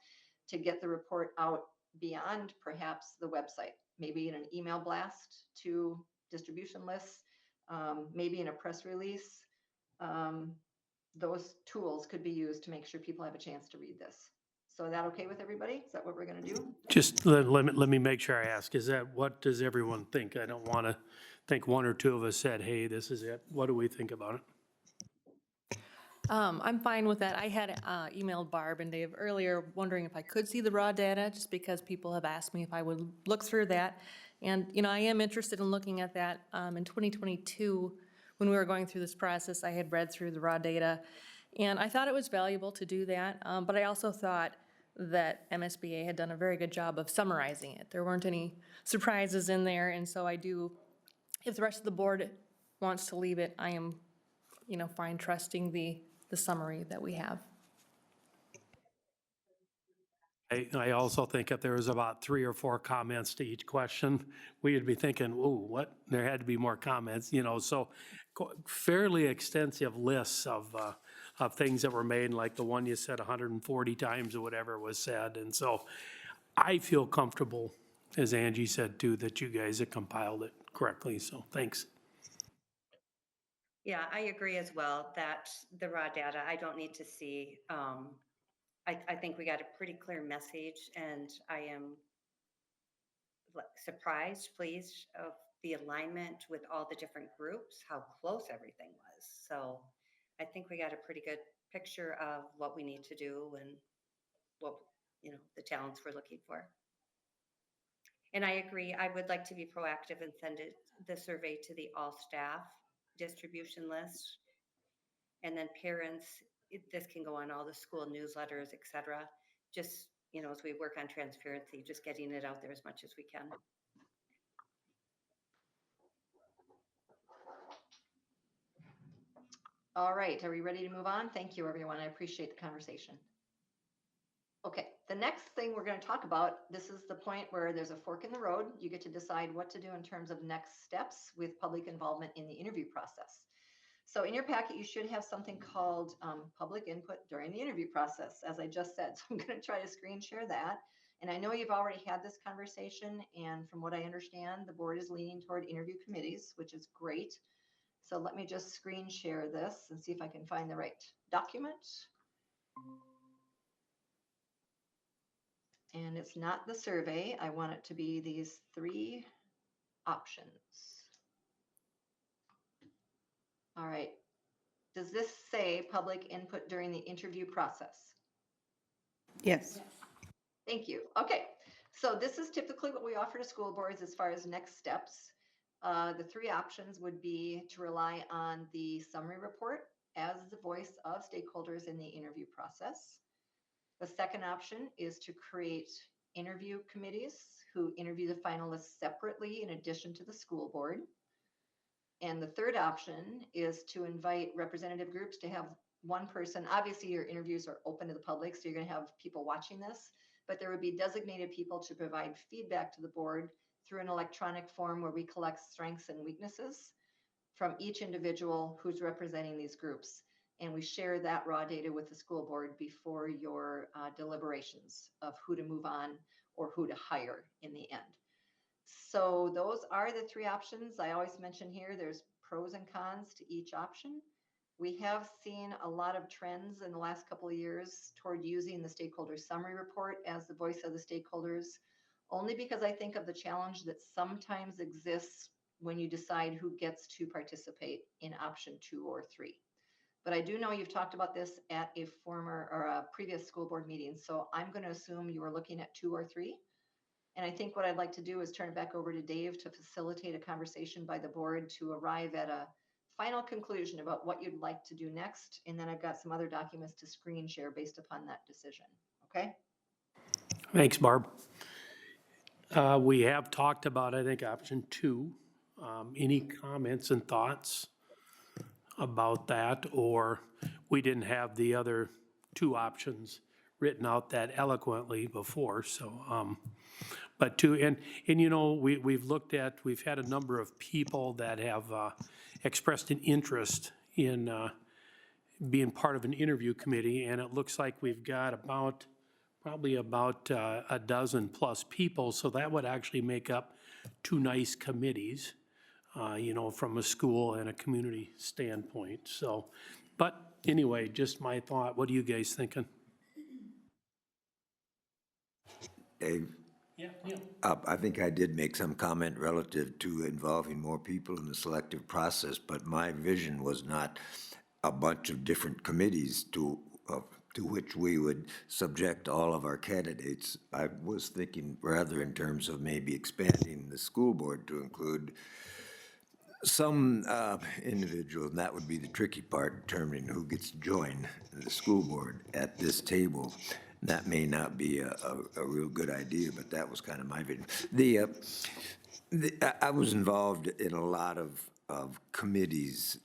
to get the report out beyond perhaps the website, maybe in an email blast to distribution lists, maybe in a press release. Those tools could be used to make sure people have a chance to read this. So is that okay with everybody? Is that what we're going to do? Just let me make sure I ask, is that, what does everyone think? I don't want to think one or two of us said, hey, this is it. What do we think about it? I'm fine with that. I had emailed Barb and Dave earlier wondering if I could see the raw data, just because people have asked me if I would look through that. And, you know, I am interested in looking at that. In 2022, when we were going through this process, I had read through the raw data, and I thought it was valuable to do that. But I also thought that MSBA had done a very good job of summarizing it. There weren't any surprises in there, and so I do, if the rest of the board wants to leave it, I am, you know, fine trusting the summary that we have. I also think if there was about 3 or 4 comments to each question, we'd be thinking, ooh, what? There had to be more comments, you know, so fairly extensive lists of things that were made, like the one you said 140 times or whatever was said. And so I feel comfortable, as Angie said too, that you guys have compiled it correctly, so thanks. Yeah, I agree as well that the raw data, I don't need to see. I think we got a pretty clear message, and I am surprised, pleased of the alignment with all the different groups, how close everything was. So I think we got a pretty good picture of what we need to do and what, you know, the talents we're looking for. And I agree, I would like to be proactive and send the survey to the all staff distribution list. And then parents, this can go on all the school newsletters, et cetera. Just, you know, as we work on transparency, just getting it out there as much as we can. All right, are we ready to move on? Thank you, everyone. I appreciate the conversation. Okay, the next thing we're going to talk about, this is the point where there's a fork in the road. You get to decide what to do in terms of next steps with public involvement in the interview process. So in your packet, you should have something called public input during the interview process, as I just said. So I'm going to try to screen share that. And I know you've already had this conversation, and from what I understand, the board is leaning toward interview committees, which is great. So let me just screen share this and see if I can find the right document. And it's not the survey. I want it to be these 3 options. All right. Does this say public input during the interview process? Yes. Thank you. Okay. So this is typically what we offer to school boards as far as next steps. The 3 options would be to rely on the summary report as the voice of stakeholders in the interview process. The second option is to create interview committees who interview the finalists separately in addition to the school board. And the third option is to invite representative groups to have one person. Obviously, your interviews are open to the public, so you're going to have people watching this, but there would be designated people to provide feedback to the board through an electronic form where we collect strengths and weaknesses from each individual who's representing these groups. And we share that raw data with the school board before your deliberations of who to move on or who to hire in the end. So those are the 3 options. I always mention here, there's pros and cons to each option. We have seen a lot of trends in the last couple of years toward using the stakeholder summary report as the voice of the stakeholders, only because I think of the challenge that sometimes exists when you decide who gets to participate in option 2 or 3. But I do know you've talked about this at a former or a previous school board meeting, so I'm going to assume you were looking at 2 or 3. And I think what I'd like to do is turn it back over to Dave to facilitate a conversation by the board to arrive at a final conclusion about what you'd like to do next. And then I've got some other documents to screen share based upon that decision. Okay? Thanks, Barb. We have talked about, I think, option 2. Any comments and thoughts about that? Or we didn't have the other 2 options written out that eloquently before, so, but you know, we've had a number of people that have expressed an interest in being part of an interview committee, and it looks like we've got probably about a dozen plus people, so that would actually make up 2 nice committees, you know, from a school and a community standpoint, so. But anyway, just my thought, what are you guys thinking? Dave, Yeah, Neil. I think I did make some comment relative to involving more people in the selective process, but my vision was not a bunch of different committees to which we would subject all of our candidates. I was thinking rather in terms of maybe expanding the school board to include some individuals, and that would be the tricky part, determining who gets to join the school board at this table. That may not be a real good idea, but that was kind of my vision. I was involved in a lot of committees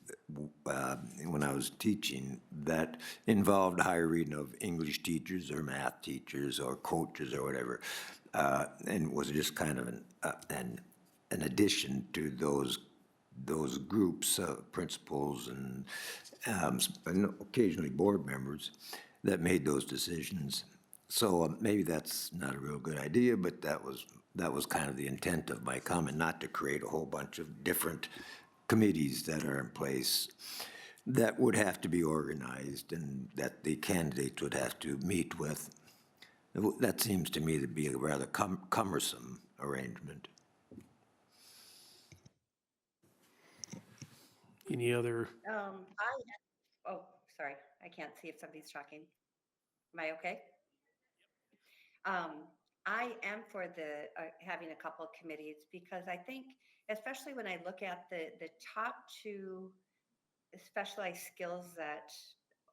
when I was teaching that involved hiring of English teachers or math teachers or coaches or whatever, and was just kind of an addition to those groups, principals and occasionally board members that made those decisions. So maybe that's not a real good idea, but that was kind of the intent of my comment, not to create a whole bunch of different committees that are in place that would have to be organized and that the candidates would have to meet with. That seems to me to be a rather cumbersome arrangement. Any other? Sorry, I can't see if somebody's talking. Am I okay? I am for the having a couple of committees because I think, especially when I look at the top 2 specialized skills that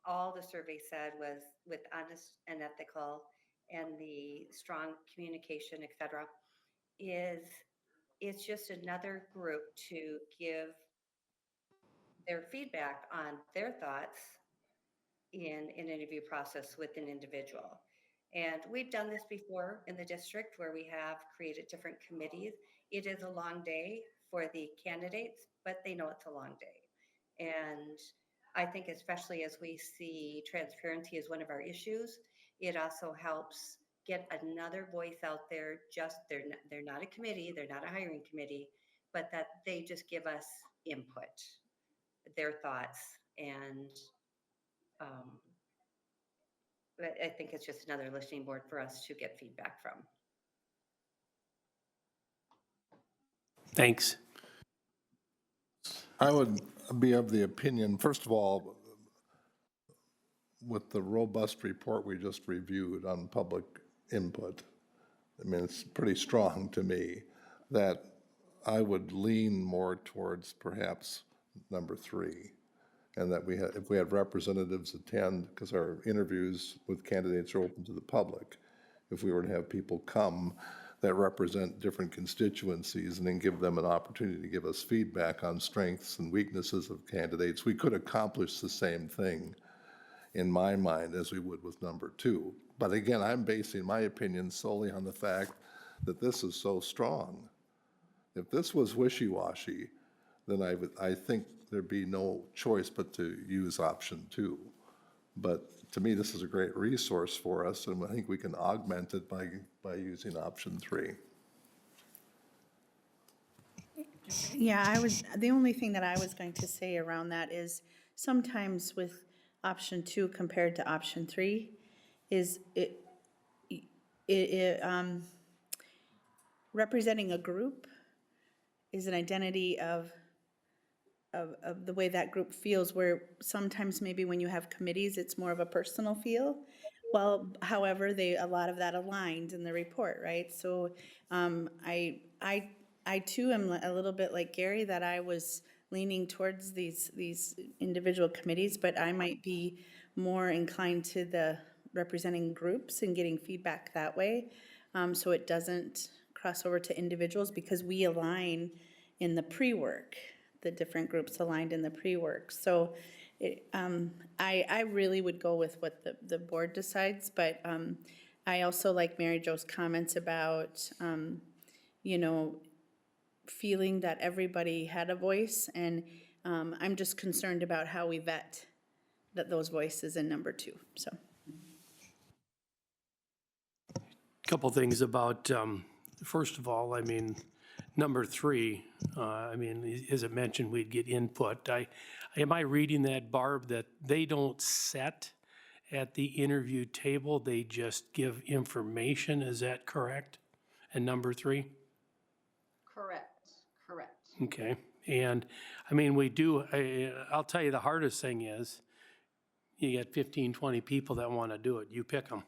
all the survey said was with honest and ethical and the strong communication, et cetera, it's just another group to give their feedback on their thoughts in an interview process with an individual. And we've done this before in the district where we have created different committees. It is a long day for the candidates, but they know it's a long day. And I think especially as we see transparency as one of our issues, it also helps get another voice out there. Just they're not a committee, they're not a hiring committee, but that they just give us input, their thoughts, and I think it's just another listening board for us to get feedback from. Thanks. I would be of the opinion, first of all, with the robust report we just reviewed on public input, I mean, it's pretty strong to me, that I would lean more towards perhaps number 3. And that if we had representatives attend, because our interviews with candidates are open to the public, if we were to have people come that represent different constituencies and then give them an opportunity to give us feedback on strengths and weaknesses of candidates, we could accomplish the same thing in my mind as we would with number 2. But again, I'm basing my opinion solely on the fact that this is so strong. If this was wishy-washy, then I think there'd be no choice but to use option 2. But to me, this is a great resource for us, and I think we can augment it by using option 3. Yeah, the only thing that I was going to say around that is sometimes with option 2 compared to option 3 is representing a group is an identity of the way that group feels, where sometimes maybe when you have committees, it's more of a personal feel. Well, however, a lot of that aligned in the report, right? So, I too am a little bit like Gary, that I was leaning towards these individual committees, but I might be more inclined to the representing groups and getting feedback that way. So it doesn't cross over to individuals, because we align in the pre-work, the different groups aligned in the pre-work. So I really would go with what the board decides, but I also like Mary Jo's comments about, feeling that everybody had a voice, and I'm just concerned about how we vet those voices in number 2, so. Couple things about, first of all, I mean, number 3, I mean, as it mentioned, we'd get input. Am I reading that, Barb, that they don't set at the interview table, they just give information, is that correct? And number 3? Correct. Okay, and, I mean, I'll tell you, the hardest thing is, you get 15, 20 people that want to do it, you pick them.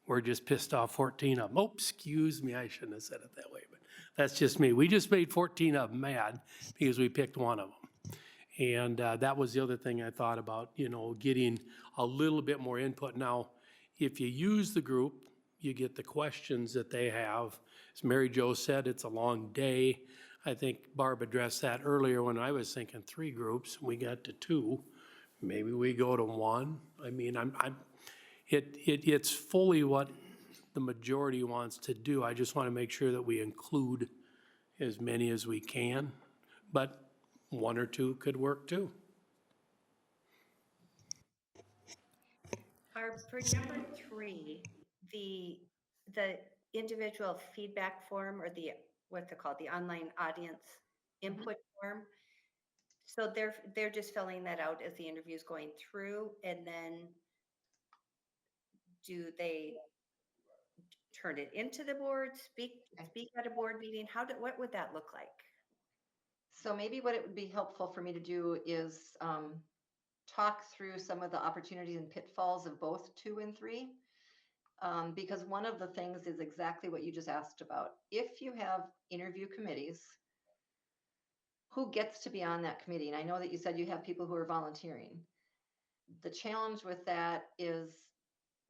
We're just pissed off 14 of them. Oh, excuse me, I shouldn't have said it that way, but that's just me. We just made 14 of them mad because we picked one of them. And that was the other thing I thought about, getting a little bit more input. Now, if you use the group, you get the questions that they have. As Mary Jo said, it's a long day. I think Barb addressed that earlier when I was thinking 3 groups, we got to 2. Maybe we go to 1. I mean, it's fully what the majority wants to do. I just want to make sure that we include as many as we can, but 1 or 2 could work too. For number 3, the individual feedback form, or what's it called, the online audience input form. So they're just filling that out as the interview is going through, and then do they turn it into the board, speak at a board meeting? What would that look like? So maybe what it would be helpful for me to do is talk through some of the opportunities and pitfalls of both 2 and 3. Because one of the things is exactly what you just asked about. If you have interview committees, who gets to be on that committee? And I know that you said you have people who are volunteering. The challenge with that is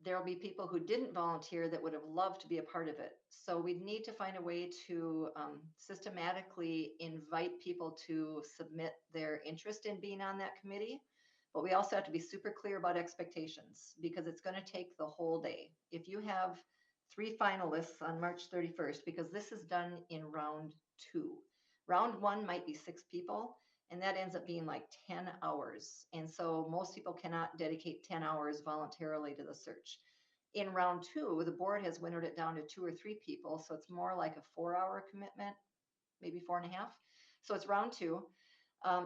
there will be people who didn't volunteer that would have loved to be a part of it. So we need to find a way to systematically invite people to submit their interest in being on that committee. But we also have to be super clear about expectations, because it's going to take the whole day. If you have 3 finalists on March 31st, because this is done in round 2. Round 1 might be 6 people, and that ends up being like 10 hours. And so most people cannot dedicate 10 hours voluntarily to the search. In round 2, the board has winnowed it down to 2 or 3 people. So it's more like a 4-hour commitment, maybe 4.5. So it's round 2.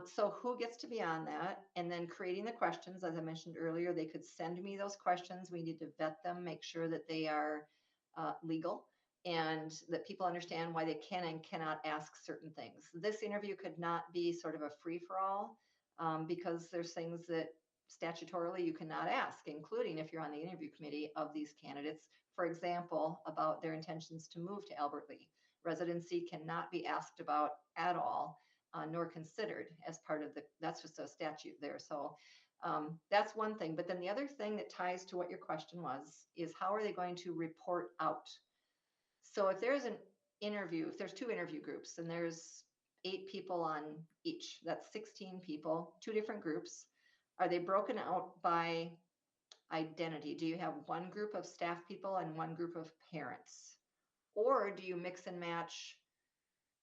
So who gets to be on that? And then creating the questions, as I mentioned earlier, they could send me those questions. We need to vet them, make sure that they are legal, and that people understand why they can and cannot ask certain things. This interview could not be sort of a free-for-all, because there's things that statutorily you cannot ask, including if you're on the interview committee of these candidates. For example, about their intentions to move to Albert Lea. Residency cannot be asked about at all, nor considered as part of that's just a statute there. So that's one thing. But then the other thing that ties to what your question was is, how are they going to report out? So if there's if there's 2 interview groups and there's 8 people on each, that's 16 people, 2 different groups. Are they broken out by identity? Do you have one group of staff people and one group of parents? Or do you mix and match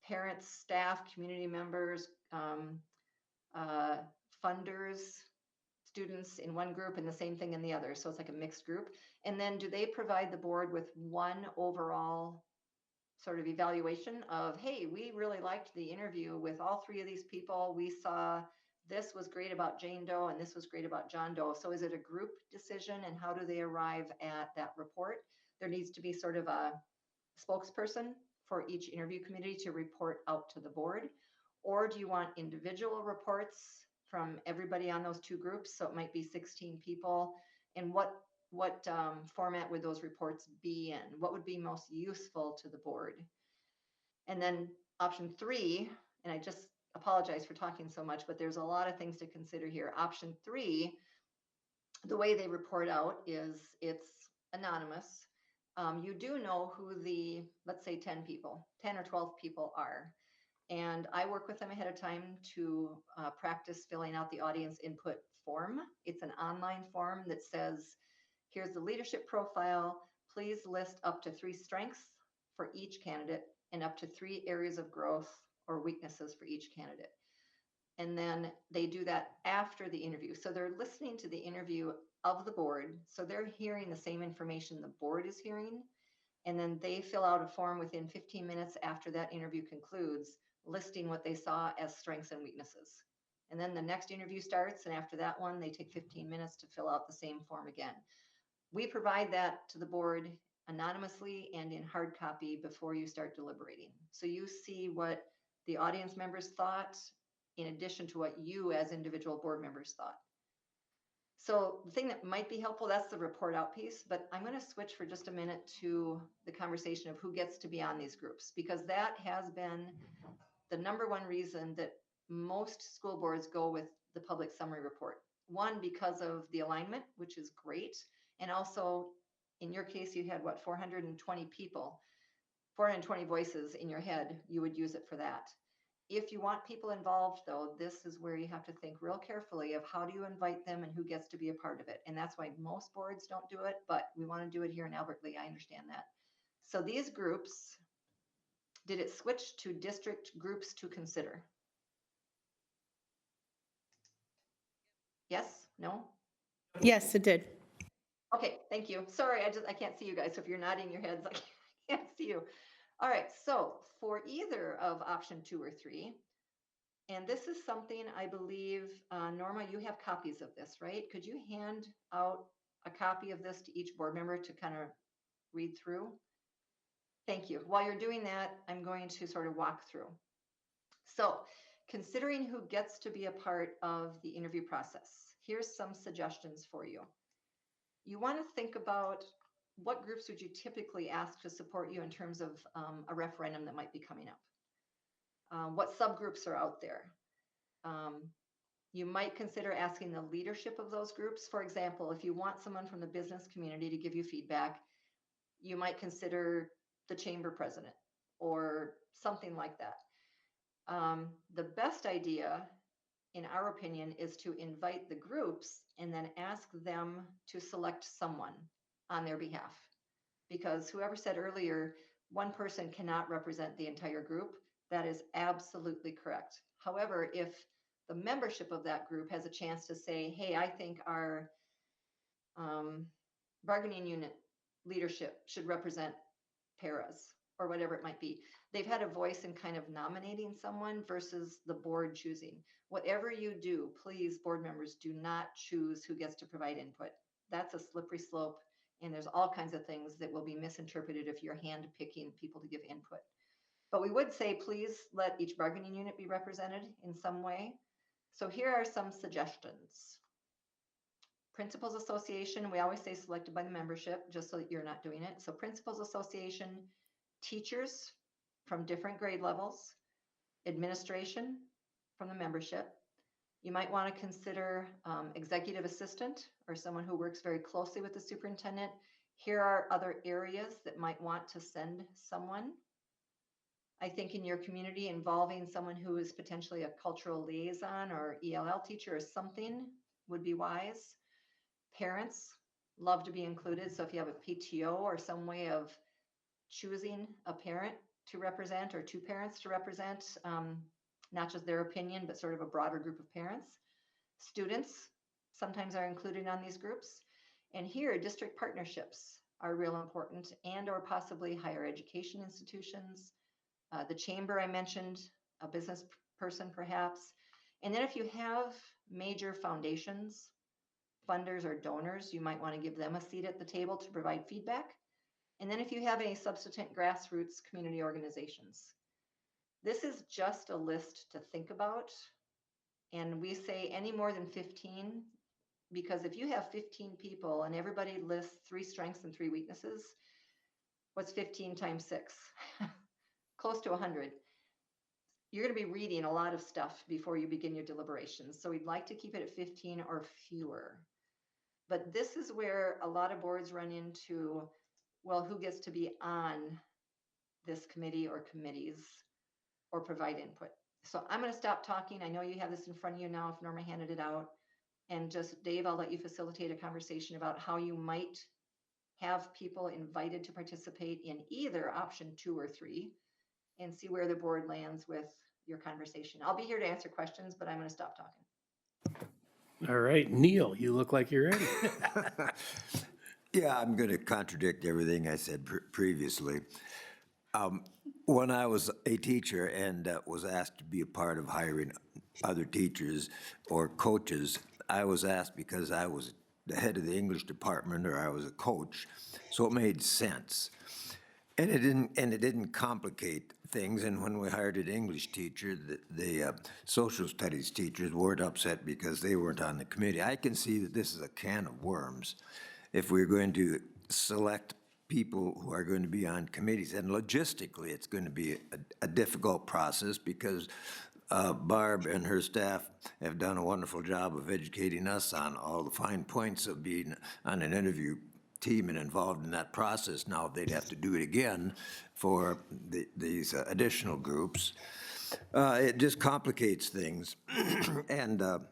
parents, staff, community members, funders, students in one group and the same thing in the other? So it's like a mixed group. And then do they provide the board with one overall sort of evaluation of, hey, we really liked the interview with all 3 of these people. We saw this was great about Jane Doe and this was great about John Doe. So is it a group decision, and how do they arrive at that report? There needs to be sort of a spokesperson for each interview committee to report out to the board? Or do you want individual reports from everybody on those two groups? So it might be 16 people. And what format would those reports be in? What would be most useful to the board? And then option 3, and I just apologize for talking so much, but there's a lot of things to consider here. Option 3, the way they report out is it's anonymous. You do know who the, let's say 10 or 12 people are. And I work with them ahead of time to practice filling out the audience input form. It's an online form that says, here's the leadership profile. Please list up to 3 strengths for each candidate and up to 3 areas of growth or weaknesses for each candidate. And then they do that after the interview. So they're listening to the interview of the board. So they're hearing the same information the board is hearing. And then they fill out a form within 15 minutes after that interview concludes, listing what they saw as strengths and weaknesses. And then the next interview starts. And after that one, they take 15 minutes to fill out the same form again. We provide that to the board anonymously and in hard copy before you start deliberating. So you see what the audience members thought in addition to what you as individual board members thought. So the thing that might be helpful, that's the report out piece, but I'm going to switch for just a minute to the conversation of who gets to be on these groups, because that has been the number one reason that most school boards go with the public summary report. One, because of the alignment, which is great. And also, in your case, you had what, 420 people, 420 voices in your head, you would use it for that. If you want people involved, though, this is where you have to think real carefully of how do you invite them and who gets to be a part of it. And that's why most boards don't do it, but we want to do it here in Albert Lea. I understand that. So these groups, did it switch to district groups to consider? Yes? No? Yes, it did. Okay, thank you. Sorry, I can't see you guys. So if you're nodding your heads, I can't see you. All right, so for either of option 2 or 3, and this is something I believe, Norma, you have copies of this, right? Could you hand out a copy of this to each board member to kind of read through? Thank you. While you're doing that, I'm going to sort of walk through. So considering who gets to be a part of the interview process, here's some suggestions for you. You want to think about what groups would you typically ask to support you in terms of a referendum that might be coming up? What subgroups are out there? You might consider asking the leadership of those groups. For example, if you want someone from the business community to give you feedback, you might consider the chamber president or something like that. The best idea, in our opinion, is to invite the groups and then ask them to select someone on their behalf. Because whoever said earlier, one person cannot represent the entire group, that is absolutely correct. However, if the membership of that group has a chance to say, hey, I think our bargaining unit leadership should represent paras or whatever it might be. They've had a voice in kind of nominating someone versus the board choosing. Whatever you do, please, board members, do not choose who gets to provide input. That's a slippery slope, and there's all kinds of things that will be misinterpreted if you're hand-picking people to give input. But we would say, please let each bargaining unit be represented in some way. So here are some suggestions. Principals Association, we always say selected by the membership, just so that you're not doing it. So Principals Association, teachers from different grade levels, administration from the membership. You might want to consider executive assistant or someone who works very closely with the superintendent. Here are other areas that might want to send someone. I think in your community, involving someone who is potentially a cultural liaison or ELL teacher or something would be wise. Parents love to be included. So if you have a PTO or some way of choosing a parent to represent or two parents to represent, not just their opinion, but sort of a broader group of parents. Students sometimes are included on these groups. And here, district partnerships are real important, and or possibly higher education institutions. The chamber I mentioned, a business person perhaps. And then if you have major foundations, funders or donors, you might want to give them a seat at the table to provide feedback. And then if you have any subsequent grassroots community organizations. This is just a list to think about. And we say any more than 15, because if you have 15 people and everybody lists 3 strengths and 3 weaknesses, what's 15 times 6? Close to 100. You're going to be reading a lot of stuff before you begin your deliberations. So we'd like to keep it at 15 or fewer. But this is where a lot of boards run into, well, who gets to be on this committee or committees or provide input? So I'm going to stop talking. I know you have this in front of you now if Norma handed it out. And just, Dave, I'll let you facilitate a conversation about how you might have people invited to participate in either option 2 or 3 and see where the board lands with your conversation. I'll be here to answer questions, but I'm going to stop talking. All right, Neil, you look like you're ready. Yeah, I'm going to contradict everything I said previously. When I was a teacher and was asked to be a part of hiring other teachers or coaches, I was asked because I was the head of the English department or I was a coach, so it made sense. And it didn't complicate things. And when we hired an English teacher, the social studies teachers weren't upset because they weren't on the committee. I can see that this is a can of worms if we're going to select people who are going to be on committees. And logistically, it's going to be a difficult process because Barb and her staff have done a wonderful job of educating us on all the fine points of being on an interview team and involved in that process. Now they'd have to do it again for these additional groups. It just complicates things. And the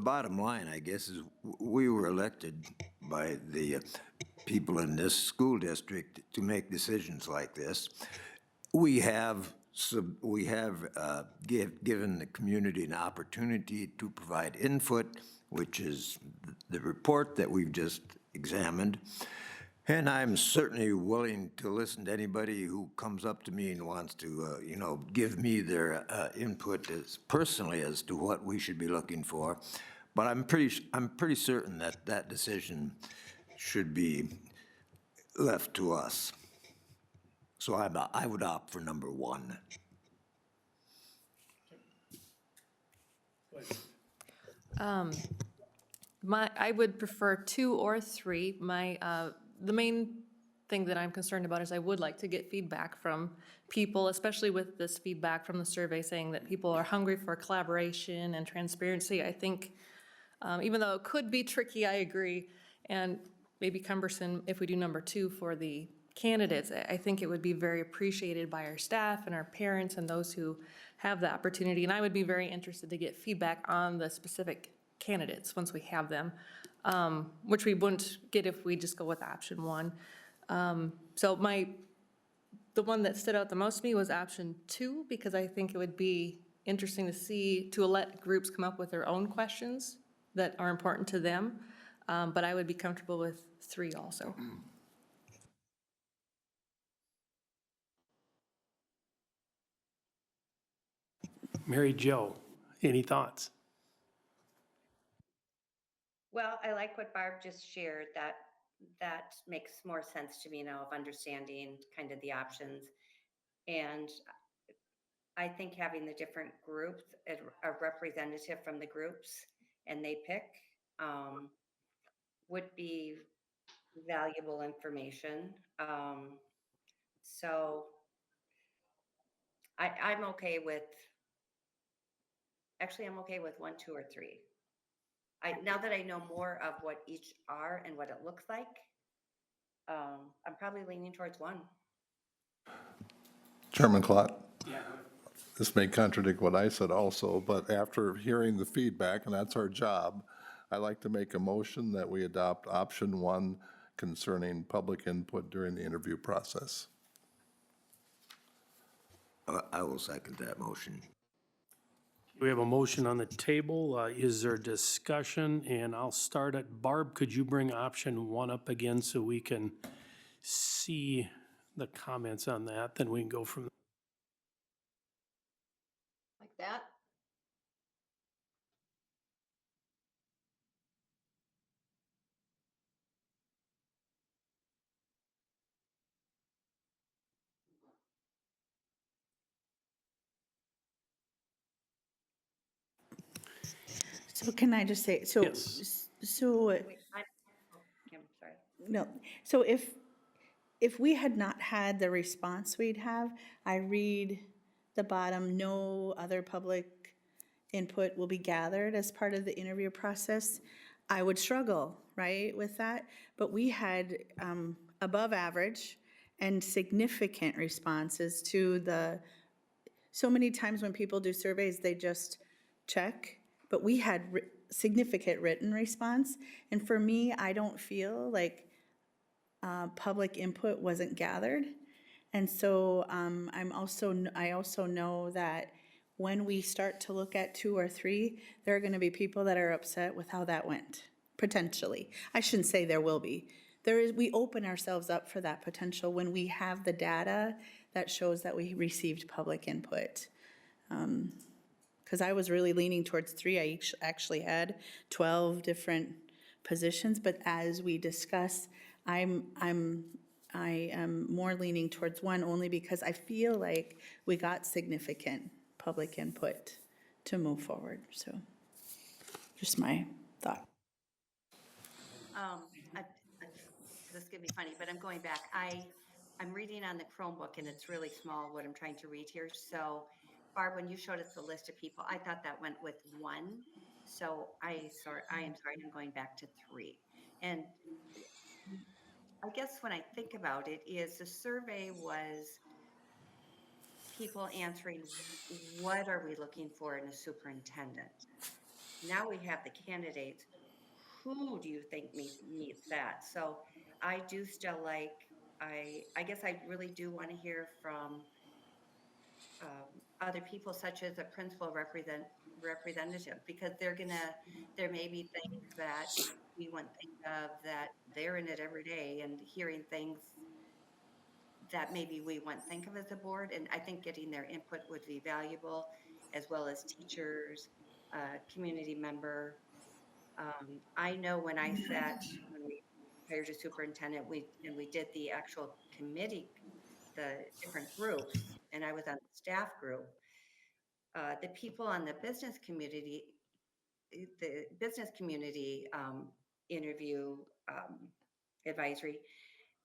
bottom line, I guess, is we were elected by the people in this school district to make decisions like this. We have given the community an opportunity to provide input, which is the report that we've just examined. And I'm certainly willing to listen to anybody who comes up to me and wants to, give me their input personally as to what we should be looking for. But I'm pretty certain that that decision should be left to us. So I would opt for number 1. I would prefer 2 or 3. The main thing that I'm concerned about is I would like to get feedback from people, especially with this feedback from the survey saying that people are hungry for collaboration and transparency. I think, even though it could be tricky, I agree, and maybe cumbersome if we do number 2 for the candidates, I think it would be very appreciated by our staff and our parents and those who have the opportunity. And I would be very interested to get feedback on the specific candidates once we have them, which we wouldn't get if we just go with option 1. So the one that stood out the most to me was option 2, because I think it would be interesting to let groups come up with their own questions that are important to them. But I would be comfortable with 3 also. Mary Jo, any thoughts? Well, I like what Barb just shared. That makes more sense to me now of understanding kind of the options. And I think having the different groups, a representative from the groups, and they pick, would be valuable information. So I'm okay with, I'm okay with 1, 2, or 3. Now that I know more of what each are and what it looks like, I'm probably leaning towards 1. Chairman Clott? This may contradict what I said also, but after hearing the feedback, and that's our job, I'd like to make a motion that we adopt option 1 concerning public input during the interview process. I will second that motion. We have a motion on the table. Is there discussion? And I'll start at Barb. Could you bring option 1 up again so we can see the comments on that? Then we can go from Like that? So can I just say, so, Yes. so, Wait, Kim, sorry. no, so if we had not had the response we'd have, I read the bottom, no other public input will be gathered as part of the interview process, I would struggle, right, with that. But we had above average and significant responses to the, so many times when people do surveys, they just check, but we had significant written response. And for me, I don't feel like public input wasn't gathered. And so I also know that when we start to look at 2 or 3, there are gonna be people that are upset with how that went, potentially. I shouldn't say there will be. We open ourselves up for that potential when we have the data that shows that we received public input. Because I was really leaning towards 3. I actually had 12 different positions, but as we discuss, I am more leaning towards 1 only because I feel like we got significant public input to move forward. So just my thought. I- This is gonna be funny, but I'm going back. I'm reading on the Chromebook and it's really small what I'm trying to read here. So Barb, when you showed us the list of people, I thought that went with 1. So I am sorry, I'm going back to 3. And I guess when I think about it is the survey was people answering, what are we looking for in a superintendent? Now we have the candidates. Who do you think meets that? So I do still like, I guess I really do want to hear from other people such as a principal representative, because there may be things that we wouldn't think of, that they're in it every day and hearing things that maybe we wouldn't think of as a board. And I think getting their input would be valuable, as well as teachers, community member. I know when we hired a superintendent, we did the actual committee, the different groups, and I was on the staff group. The people on the business community interview advisory,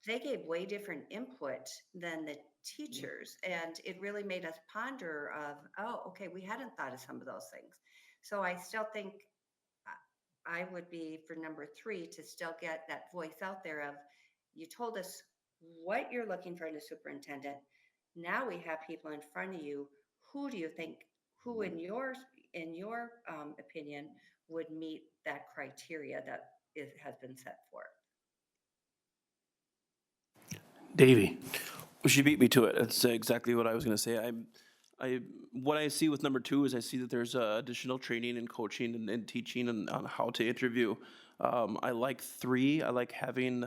they gave way different input than the teachers. And it really made us ponder of, oh, okay, we hadn't thought of some of those things. So I still think I would be for number 3 to still get that voice out there of, you told us what you're looking for in a superintendent. Now we have people in front of you. Who do you think, who in your opinion would meet that criteria that has been set forth? Davy? Well, she beat me to it. That's exactly what I was going to say. What I see with number 2 is I see that there's additional training and coaching and teaching on how to interview. I like 3. I like having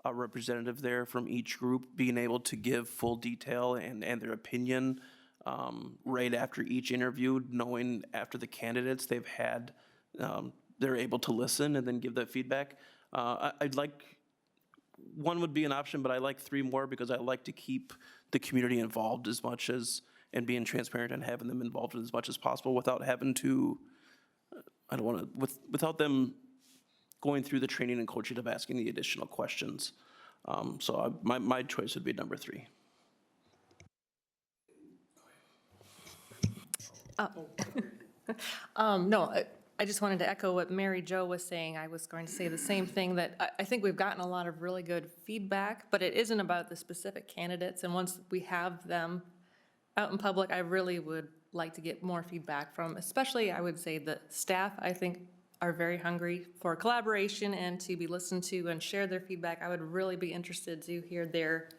a representative there from each group being able to give full detail and their opinion right after each interview, knowing after the candidates they've had, they're able to listen and then give that feedback. I'd like 1 would be an option, but I like 3 more because I like to keep the community involved as much as, and being transparent and having them involved as much as possible without having to, I don't want to, without them going through the training and coaching of asking the additional questions. My choice would be number 3. No, I just wanted to echo what Mary Jo was saying. I was going to say the same thing, that I think we've gotten a lot of really good feedback, but it isn't about the specific candidates. And once we have them out in public, I really would like to get more feedback from, especially I would say the staff, I think are very hungry for collaboration and to be listened to and share their feedback. I would really be interested to hear their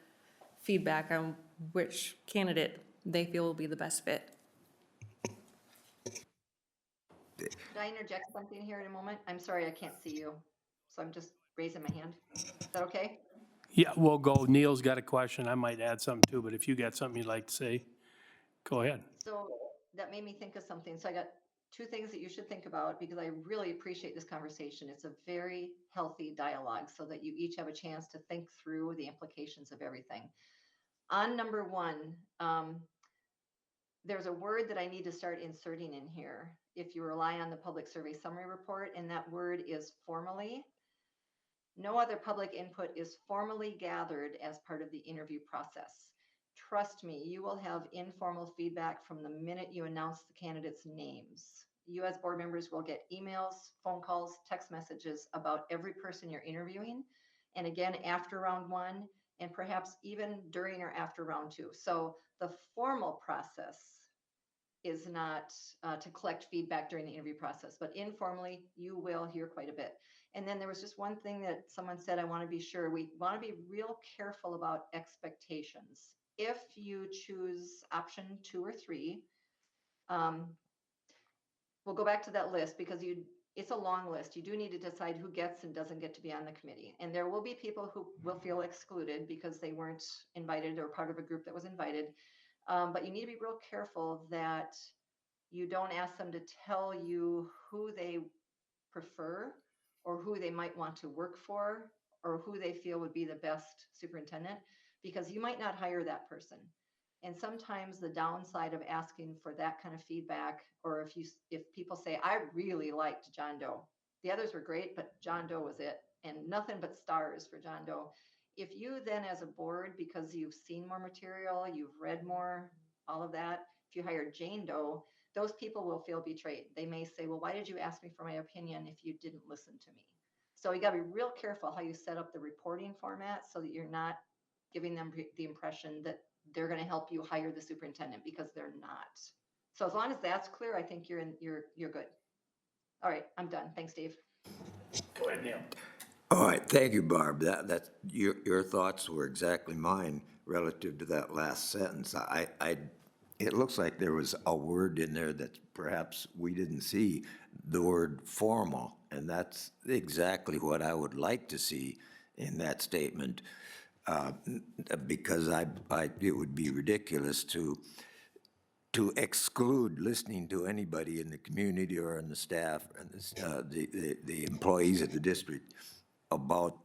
feedback on which candidate they feel will be the best fit. Could I interject something here in a moment? I'm sorry, I can't see you, so I'm just raising my hand. Is that okay? Yeah, we'll go. Neil's got a question. I might add something too, but if you got something you'd like to say, go ahead. So that made me think of something. So I got 2 things that you should think about, because I really appreciate this conversation. It's a very healthy dialogue so that you each have a chance to think through the implications of everything. On number 1, there's a word that I need to start inserting in here. if you rely on the public survey summary report, and that word is formally. No other public input is formally gathered as part of the interview process. Trust me, you will have informal feedback from the minute you announce the candidates' names. You as board members will get emails, phone calls, text messages about every person you're interviewing. And again, after round one, and perhaps even during or after round two. So the formal process is not to collect feedback during the interview process, but informally, you will hear quite a bit. And then there was just one thing that someone said, I want to be sure, we want to be real careful about expectations. If you choose option 2 or 3, we'll go back to that list because it's a long list. You do need to decide who gets and doesn't get to be on the committee. And there will be people who will feel excluded because they weren't invited or part of a group that was invited. But you need to be real careful that you don't ask them to tell you who they prefer or who they might want to work for or who they feel would be the best superintendent, because you might not hire that person. And sometimes the downside of asking for that kind of feedback, or if people say, I really liked John Doe, the others were great, but John Doe was it, and nothing but stars for John Doe. If you then as a board, because you've seen more material, you've read more, all of that, if you hire Jane Doe, those people will feel betrayed. They may say, well, why did you ask me for my opinion if you didn't listen to me? So you got to be real careful how you set up the reporting format so that you're not giving them the impression that they're going to help you hire the superintendent, because they're not. So as long as that's clear, I think you're good. All right, I'm done. Thanks, Dave. Go ahead, Neil. All right, thank you, Barb. That's your thoughts were exactly mine relative to that last sentence. It looks like there was a word in there that perhaps we didn't see, the word formal, and that's exactly what I would like to see in that statement, because it would be ridiculous to exclude listening to anybody in the community or in the staff and the employees of the district about,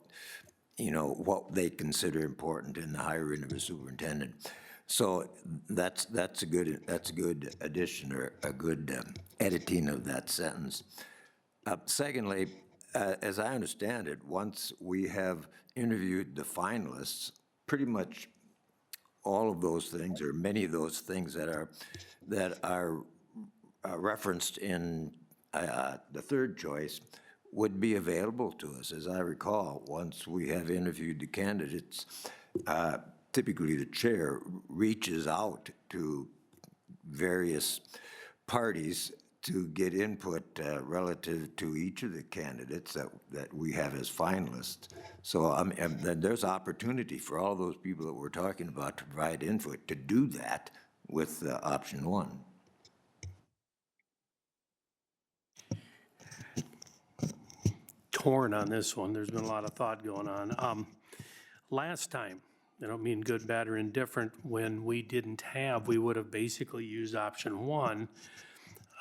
what they consider important in the hiring of a superintendent. So that's a good addition, or a good editing of that sentence. Secondly, as I understand it, once we have interviewed the finalists, pretty much all of those things, or many of those things that are referenced in the third choice, would be available to us. As I recall, once we have interviewed the candidates, typically the chair reaches out to various parties to get input relative to each of the candidates that we have as finalists. So there's opportunity for all those people that we're talking about to provide input to do that with option 1. Torn on this one. There's been a lot of thought going on. Last time, I don't mean good, bad, or indifferent, when we would have basically used option 1.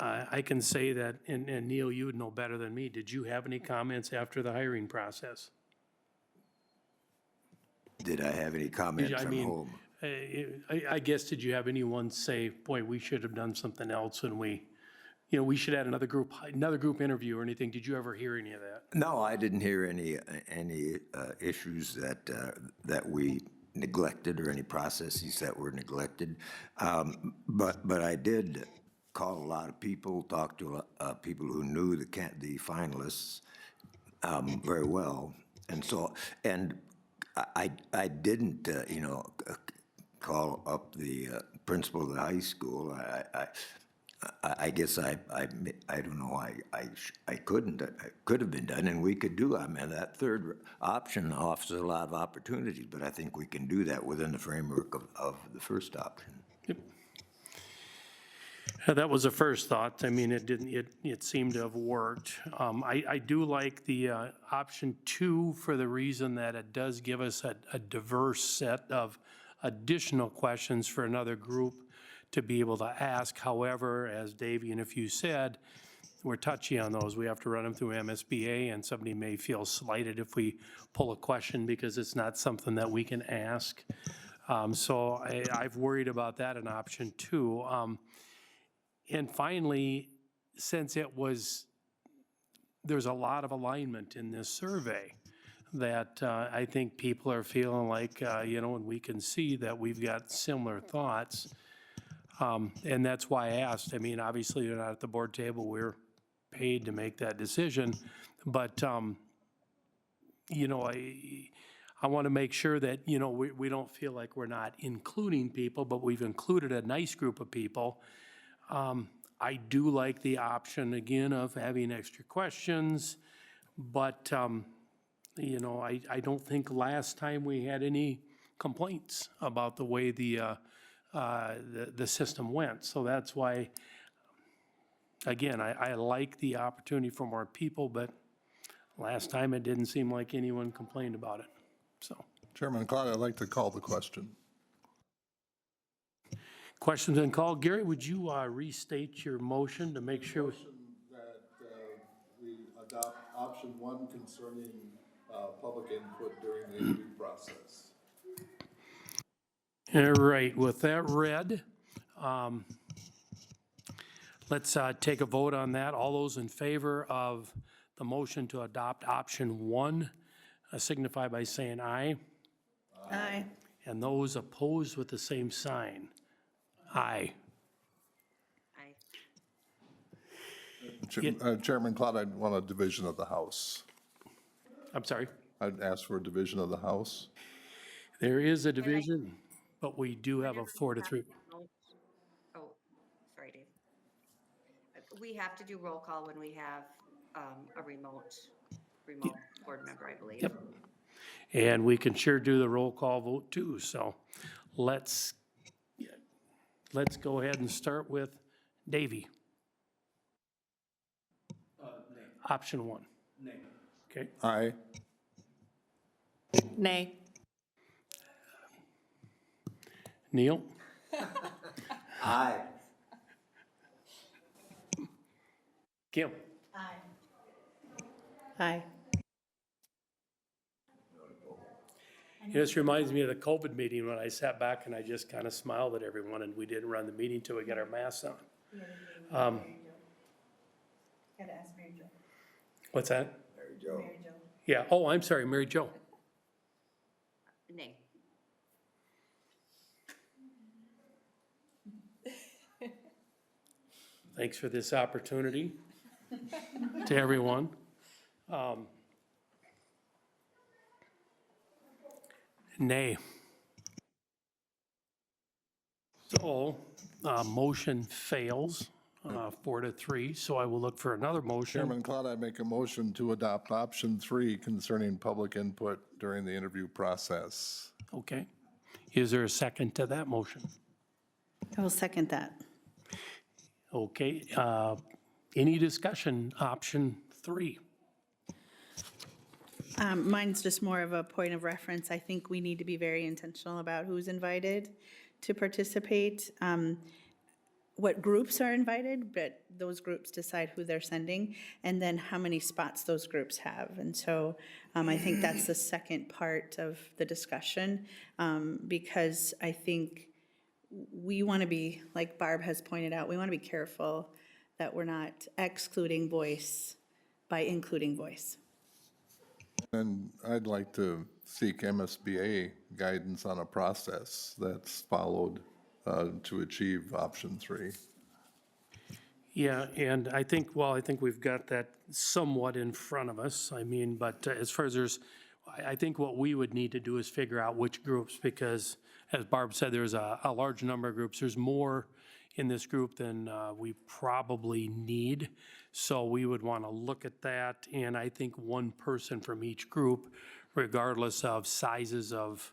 I can say that, and Neil, you would know better than me, did you have any comments after the hiring process? Did I have any comments from home? I guess, did you have anyone say, boy, we should have done something else when we should add another group interview or anything? Did you ever hear any of that? No, I didn't hear any issues that we neglected, or any processes that were neglected. But I did call a lot of people, talk to people who knew the finalists very well, and I didn't call up the principal of the high school. I guess I don't know why I couldn't. It could have been done, and we could do. That third option offers a lot of opportunities, but I think we can do that within the framework of the first option. Yep. That was a first thought. It seemed to have worked. I do like the option 2 for the reason that it does give us a diverse set of additional questions for another group to be able to ask. However, as Davey and a few said, we're touchy on those. We have to run them through MSBA, and somebody may feel slighted if we pull a question because it's not something that we can ask. So I've worried about that in option 2. And finally, since there's a lot of alignment in this survey, that I think people are feeling like, and we can see that we've got similar thoughts. And that's why I asked. I mean, obviously, you're not at the board table. We're paid to make that decision. But, I want to make sure that, we don't feel like we're not including people, but we've included a nice group of people. I do like the option, again, of having extra questions, but, I don't think last time we had any complaints about the way the system went. So that's why, again, I like the opportunity for more people, but last time it didn't seem like anyone complained about it, so. Chairman Cloud, I'd like to call the question. Questions been called. Gary, would you restate your motion to make sure? That we adopt option 1 concerning public input during the interview process. All right, with that read, let's take a vote on that. All those in favor of the motion to adopt option 1 signify by saying aye. Aye. And those opposed with the same sign. Aye. Chairman Cloud, I'd want a division of the House. I'm sorry. I'd ask for a division of the House. There is a division, but we do have a 4-3. Oh, sorry, Dave. We have to do roll call when we have a remote board member, I believe. Yep. And we can sure do the roll call vote too, so let's go ahead and start with Davy. Option 1. Nay. Okay, Aye. Nay. Neil? Aye. Kim? Aye. This reminds me of the COVID meeting when I sat back and I just kind of smiled at everyone and we didn't run the meeting till we got our masks on. Gotta ask Mary Jo. What's that? Mary Jo. Yeah, oh, I'm sorry, Mary Jo. Nay. Thanks for this opportunity to everyone. Nay. So, motion fails, 4-3, so I will look for another motion. Chairman Cloud, I make a motion to adopt option 3 concerning public input during the interview process. Okay. Is there a second to that motion? I will second that. Okay, any discussion, option 3? Mine's just more of a point of reference. I think we need to be very intentional about who's invited to participate, what groups are invited, but those groups decide who they're sending, and then how many spots those groups have. And so I think that's the second part of the discussion, because I think we want to be, like Barb has pointed out, we want to be careful that we're not excluding voice by including voice. And I'd like to seek MSBA guidance on a process that's followed to achieve option 3. Yeah, and I think we've got that somewhat in front of us. I mean, but as far as I think what we would need to do is figure out which groups, because as Barb said, there's a large number of groups. There's more in this group than we probably need. So we would want to look at that, and I think one person from each group, regardless of sizes of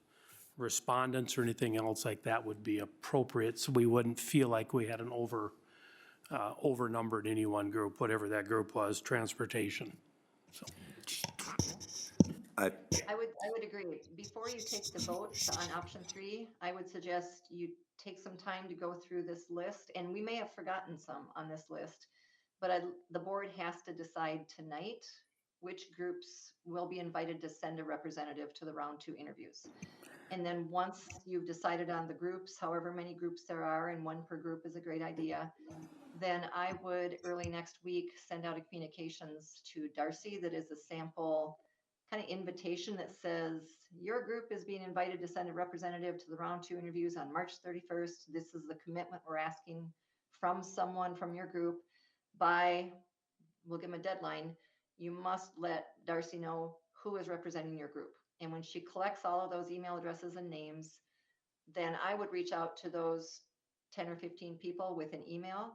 respondents or anything else like that, would be appropriate, so we wouldn't feel like we had an overnumbered any one group, whatever that group was, transportation. So, I would agree. Before you take the vote on option 3, I would suggest you take some time to go through this list, and we may have forgotten some on this list, but the board has to decide tonight which groups will be invited to send a representative to the round 2 interviews. And then once you've decided on the groups, however many groups there are, and 1 per group is a great idea, then I would early next week send out a communications to Darcy that is a sample kind of invitation that says, your group is being invited to send a representative to the round 2 interviews on March 31st. This is the commitment we're asking from someone from your group by, we'll give them a deadline. You must let Darcy know who is representing your group. And when she collects all of those email addresses and names, then I would reach out to those 10 or 15 people with an email,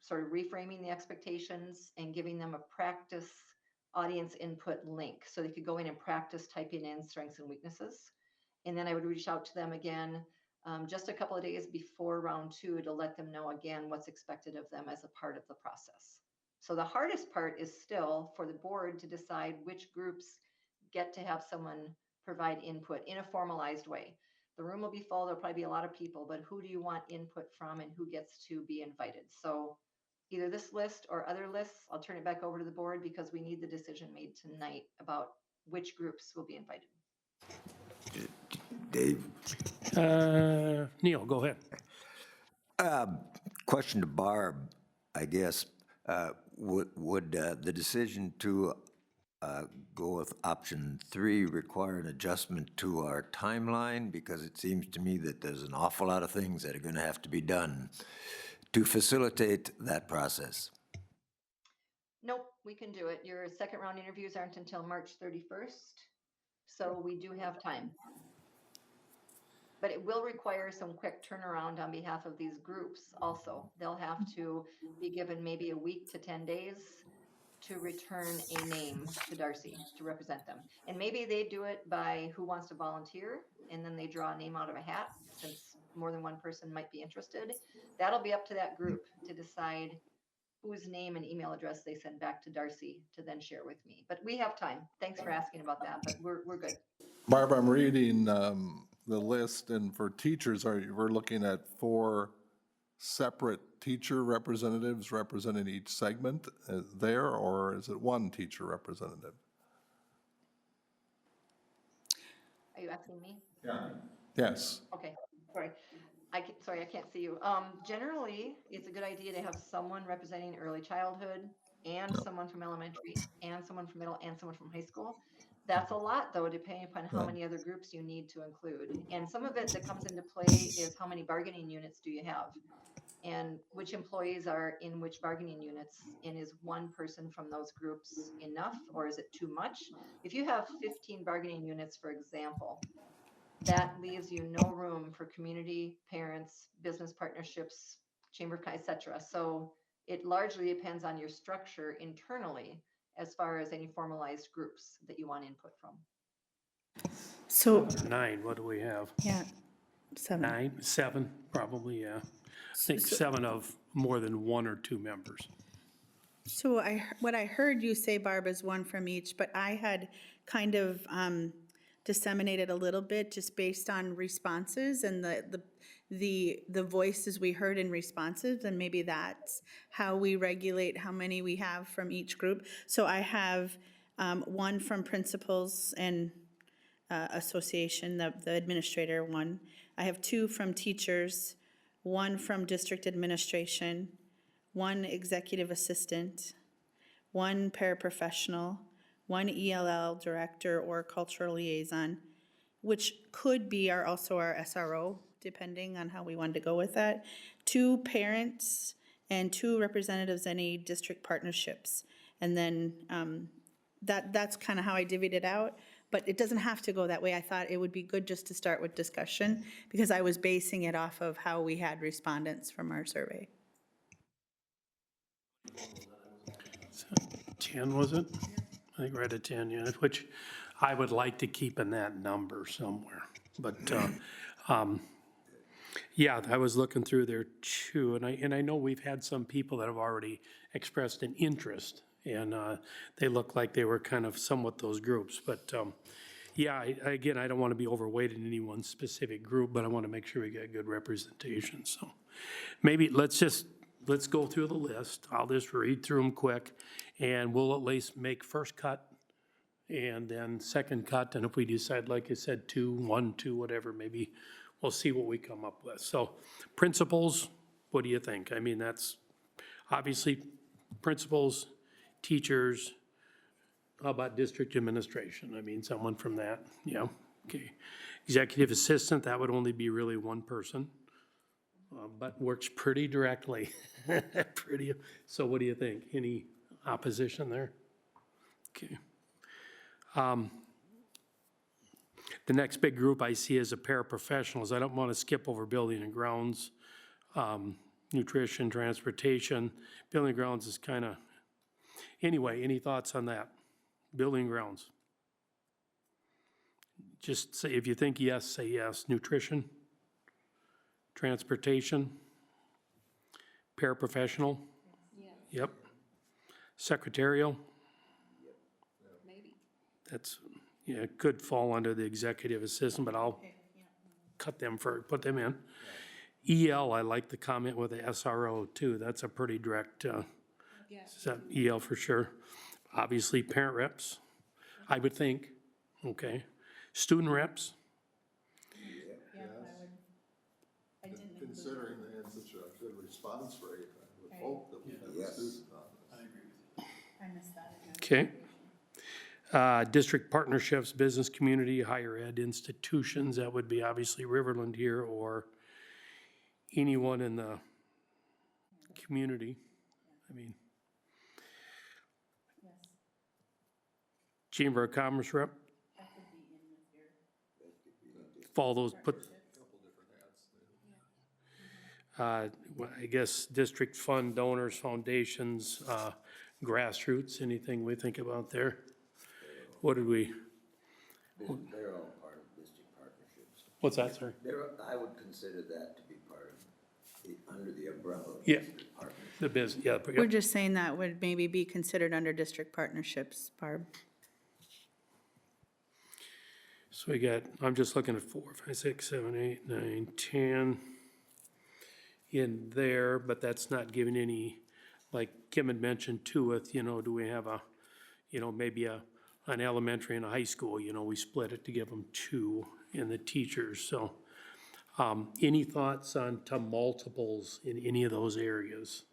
sort of reframing the expectations and giving them a practice audience input link so they could go in and practice typing in strengths and weaknesses. And then I would reach out to them again just a couple of days before round 2 to let them know again what's expected of them as a part of the process. So the hardest part is still for the board to decide which groups get to have someone provide input in a formalized way. The room will be full, there'll probably be a lot of people, but who do you want input from and who gets to be invited? So either this list or other lists, I'll turn it back over to the board because we need the decision made tonight about which groups will be invited. Dave, Neil, go ahead. question to Barb, I guess. Would the decision to go with option 3 require an adjustment to our timeline? Because it seems to me that there's an awful lot of things that are going to have to be done to facilitate that process. Nope, we can do it. Your second round interviews aren't until March 31st, so we do have time. But it will require some quick turnaround on behalf of these groups also. They'll have to be given maybe a week to 10 days to return a name to Darcy to represent them. And maybe they do it by who wants to volunteer, and then they draw a name out of a hat since more than one person might be interested. That'll be up to that group to decide whose name and email address they send back to Darcy to then share with me. But we have time. Thanks for asking about that, but we're good. Barb, I'm reading the list, and for teachers, we're looking at 4 separate teacher representatives representing each segment there, or is it 1 teacher representative? Are you asking me? Yes. Okay, sorry. Sorry, I can't see you. Generally, it's a good idea to have someone representing early childhood and someone from elementary and someone from middle and someone from high school. That's a lot, though, depending upon how many other groups you need to include. And some of it that comes into play is how many bargaining units do you have? And which employees are in which bargaining units? And is one person from those groups enough, or is it too much? If you have 15 bargaining units, for example, that leaves you no room for community, parents, business partnerships, chamber, et cetera. So it largely depends on your structure internally as far as any formalized groups that you want input from. So, 9, what do we have? yeah, 7. 9, 7, probably, yeah. I think 7 of more than 1 or 2 members. So what I heard you say, Barb, is 1 from each, but I had kind of disseminated a little bit just based on responses and the voices we heard in responses, and maybe that's how we regulate how many we have from each group. So I have 1 from principals and association, the administrator 1. I have 2 from teachers, 1 from district administration, 1 executive assistant, 1 paraprofessional, 1 ELL director or cultural liaison, which could be also our SRO, depending on how we wanted to go with that, 2 parents, and 2 representatives any district partnerships. And then that's kind of how I divvied it out. But it doesn't have to go that way. I thought it would be good just to start with discussion because I was basing it off of how we had respondents from our survey. 10, was it? I think we're at a 10 unit, which I would like to keep in that number somewhere. But, yeah, I was looking through there too, and I know we've had some people that have already expressed an interest, and they look like they were kind of somewhat those groups. But, yeah, again, I don't want to be overweighted in any one specific group, but I want to make sure we get good representation. So maybe let's go through the list. I'll just read through them quick, and we'll at least make first cut and then second cut. And if we decide, like I said, 2, 1, 2, whatever, maybe we'll see what we come up with. So principals, what do you think? I mean, that's Obviously, principals, teachers, how about district administration? I mean, someone from that, yeah, okay. Executive assistant, that would only be really one person, but works pretty directly. Pretty, so what do you think? Any opposition there? Okay. The next big group I see is a paraprofessionals. I don't want to skip over building and grounds, nutrition, transportation. Building and grounds is kind of, anyway, any thoughts on that? Building and grounds. Just say, if you think yes, say yes. Nutrition, transportation, paraprofessional? Yep. Secretarial? Maybe. That's, yeah, it could fall under the executive assistant, but I'll put them in. EL, I like the comment with the SRO too. That's a pretty direct, EL for sure. Obviously, parent reps, I would think, okay. Student reps, Considering they had such a good response rate, I would hope that we have a student on this. I missed that. okay. District partnerships, business community, higher ed institutions, that would be obviously Riverland here or anyone in the community. I mean, Chamber of Commerce rep. Follow those, put. I guess district fund donors, foundations, grassroots, anything we think about there? What did we, They're all part of district partnerships. what's that, sorry? I would consider that to be part of, under the umbrella of Yeah. district partnerships. The business, yeah. We're just saying that would maybe be considered under district partnerships, Barb. So we got, I'm just looking at 4, 5, 6, 7, 8, 9, 10 in there, but that's not giving any, like Kim had mentioned too, with, do we have a, maybe an elementary and a high school, we split it to give them 2 in the teachers, so. Any thoughts on to multiples in any of those areas?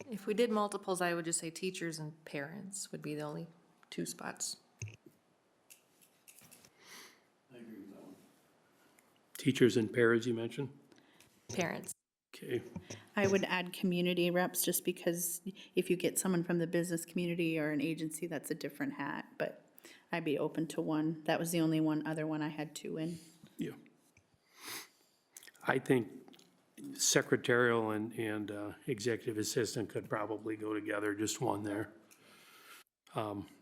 If we did multiples, I would just say teachers and parents would be the only 2 spots. Teachers and paras, you mentioned? Parents. Okay, I would add community reps, just because if you get someone from the business community or an agency, that's a different hat, but I'd be open to 1. That was the only other one I had 2 in. yeah. I think secretarial and executive assistant could probably go together, just 1 there.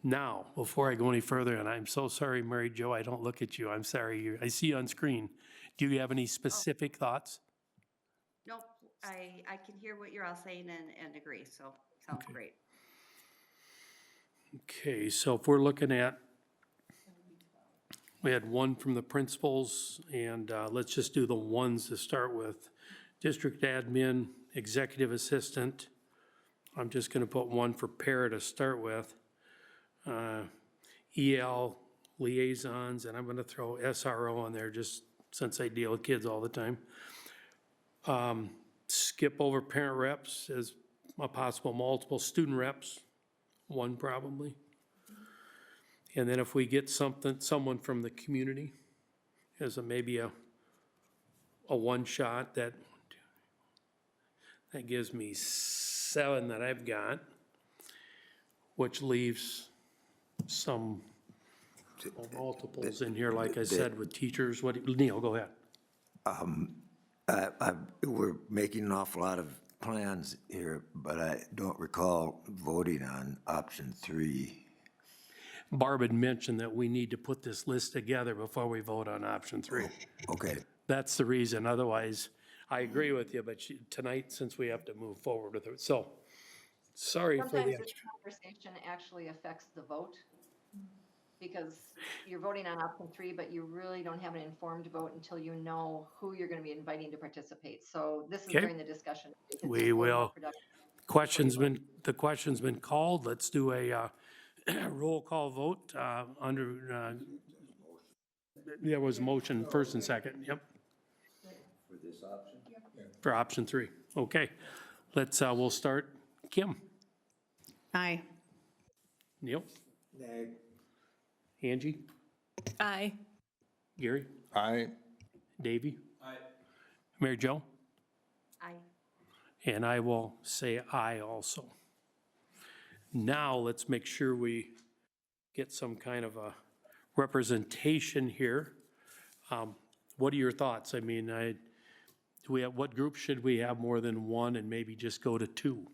Now, before I go any further, and I'm so sorry, Mary Jo, I don't look at you, I'm sorry, I see you on screen. Do you have any specific thoughts? Nope, I can hear what you're all saying and agree, so sounds Okay. great. Okay, so if we're looking at, we had 1 from the principals, and let's just do the ones to start with. District admin, executive assistant, I'm just gonna put 1 for para to start with. EL liaisons, and I'm gonna throw SRO on there just since I deal with kids all the time. Skip over parent reps as a possible multiple, student reps, 1 probably. And then if we get someone from the community as maybe a 1 shot, that gives me 7 that I've got, which leaves some multiples in here, like I said, with teachers. Neil, go ahead. We're making an awful lot of plans here, but I don't recall voting on option 3. Barb had mentioned that we need to put this list together before we vote on option 3. Okay, That's the reason, otherwise, I agree with you, but tonight, since we have to move forward with it, so, sorry for Sometimes the this conversation actually affects the vote, because you're voting on option 3, but you really don't have an informed vote until you know who you're gonna be inviting to participate. So this is Okay. during the discussion. It's We just a little more will. productive. the question's been called, let's do a roll call vote under, there was a motion first and second, yep. for this option? For option 3, okay. we'll start. Kim? Aye. Neil? Angie? Aye. Gary? I, Davy? Aye. Mary Jo? Aye. And I will say aye also. Now, let's make sure we get some kind of a representation here. What are your thoughts? I mean, what group should we have more than one and maybe just go to two?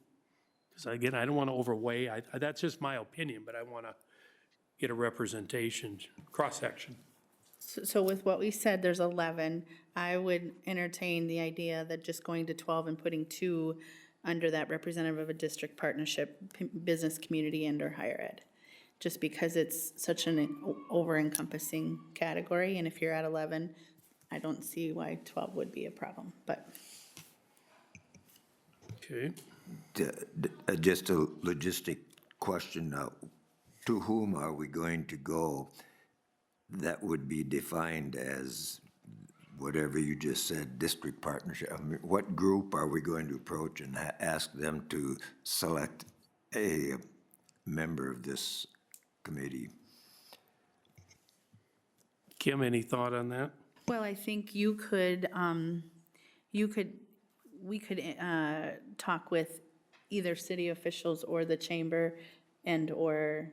Because again, I don't want to overweigh, that's just my opinion, but I want to get a representation, cross-section. So with what we said, there's 11. I would entertain the idea that just going to 12 and putting 2 under that representative of a district partnership, business, community, and/or higher ed. Just because it's such an over-encompassing category, and if you're at 11, I don't see why 12 would be a problem, but. Okay, Just a logistic question now. To whom are we going to go that would be defined as whatever you just said, district partnership? I mean, what group are we going to approach and ask them to select a member of this committee? Kim, any thought on that? Well, I think we could talk with either city officials or the chamber and/or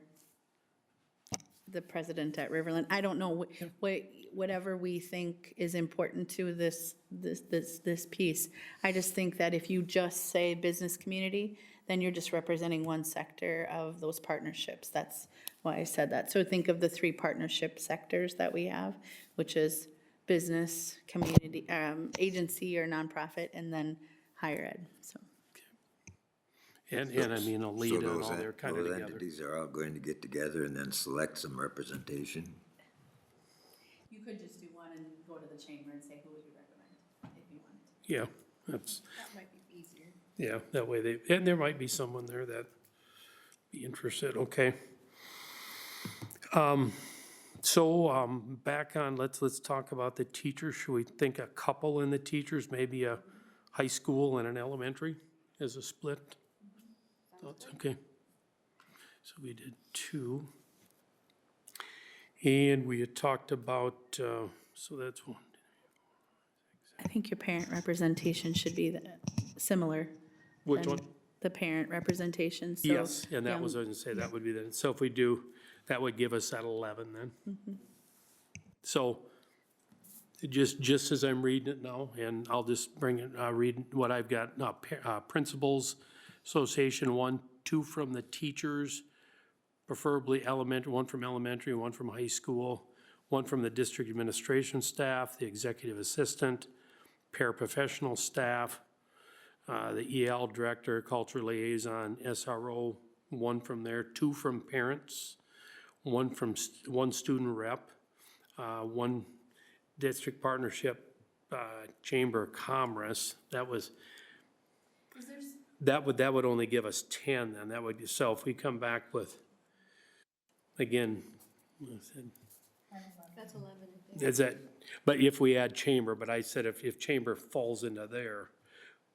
the president at Riverland. I don't know, whatever we think is important to this piece. I just think that if you just say business community, then you're just representing one sector of those partnerships. That's why I said that. So think of the 3 partnership sectors that we have, which is business, community, agency or nonprofit, and then higher ed, so. And I mean, a lead and all, they're kind of Those together. entities are all going to get together and then select some representation? You could just do one and go to the chamber and say, who would you recommend, if you wanted to. Yeah, that's, That might be easier. yeah, that way and there might be someone there that be interested, okay. So, back on, let's talk about the teachers. Should we think a couple in the teachers, maybe a high school and an elementary as a split? Thoughts, okay. So we did 2. And we had talked about, so that's 1. I think your parent representation should be similar. Which than one? The parent representation, so. Yes, and that was, I was gonna say, that would be the, so if we do, that would give us that 11 then. So, just as I'm reading it now, and I'll just bring it, read what I've got, Principals Association, 1, 2 from the teachers, preferably elementary, 1 from elementary, 1 from high school, 1 from the district administration staff, the executive assistant, paraprofessional staff, the EL director, culture liaison, SRO, 1 from there, 2 from parents, 1 from, 1 student rep, 1 district partnership, chamber of commerce. That was, that would only give us 10 then. That would, so if we come back with, again, That's 11. is that, but if we add chamber, but I said if chamber falls into there,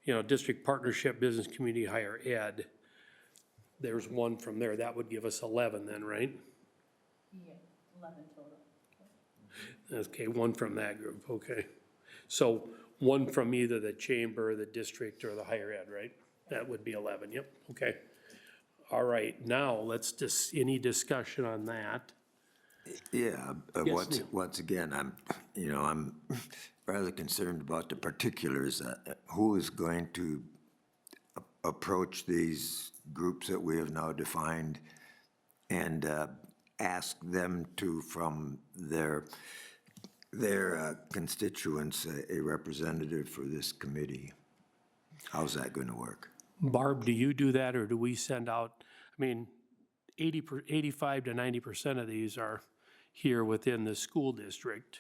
you know, district partnership, business, community, higher ed, there's 1 from there, that would give us 11 then, right? Yeah, 11 total. Okay, 1 from that group, okay. So 1 from either the chamber, the district, or the higher ed, right? That would be 11, yep, okay. All right, now let's any discussion on that? Yeah, Yes, Neil. once again, I'm rather concerned about the particulars. Who is going to approach these groups that we have now defined and ask them to, from their constituents, a representative for this committee? How's that going to work? Barb, do you do that, or do we send out, I mean, 85 to 90% of these are here within the school district.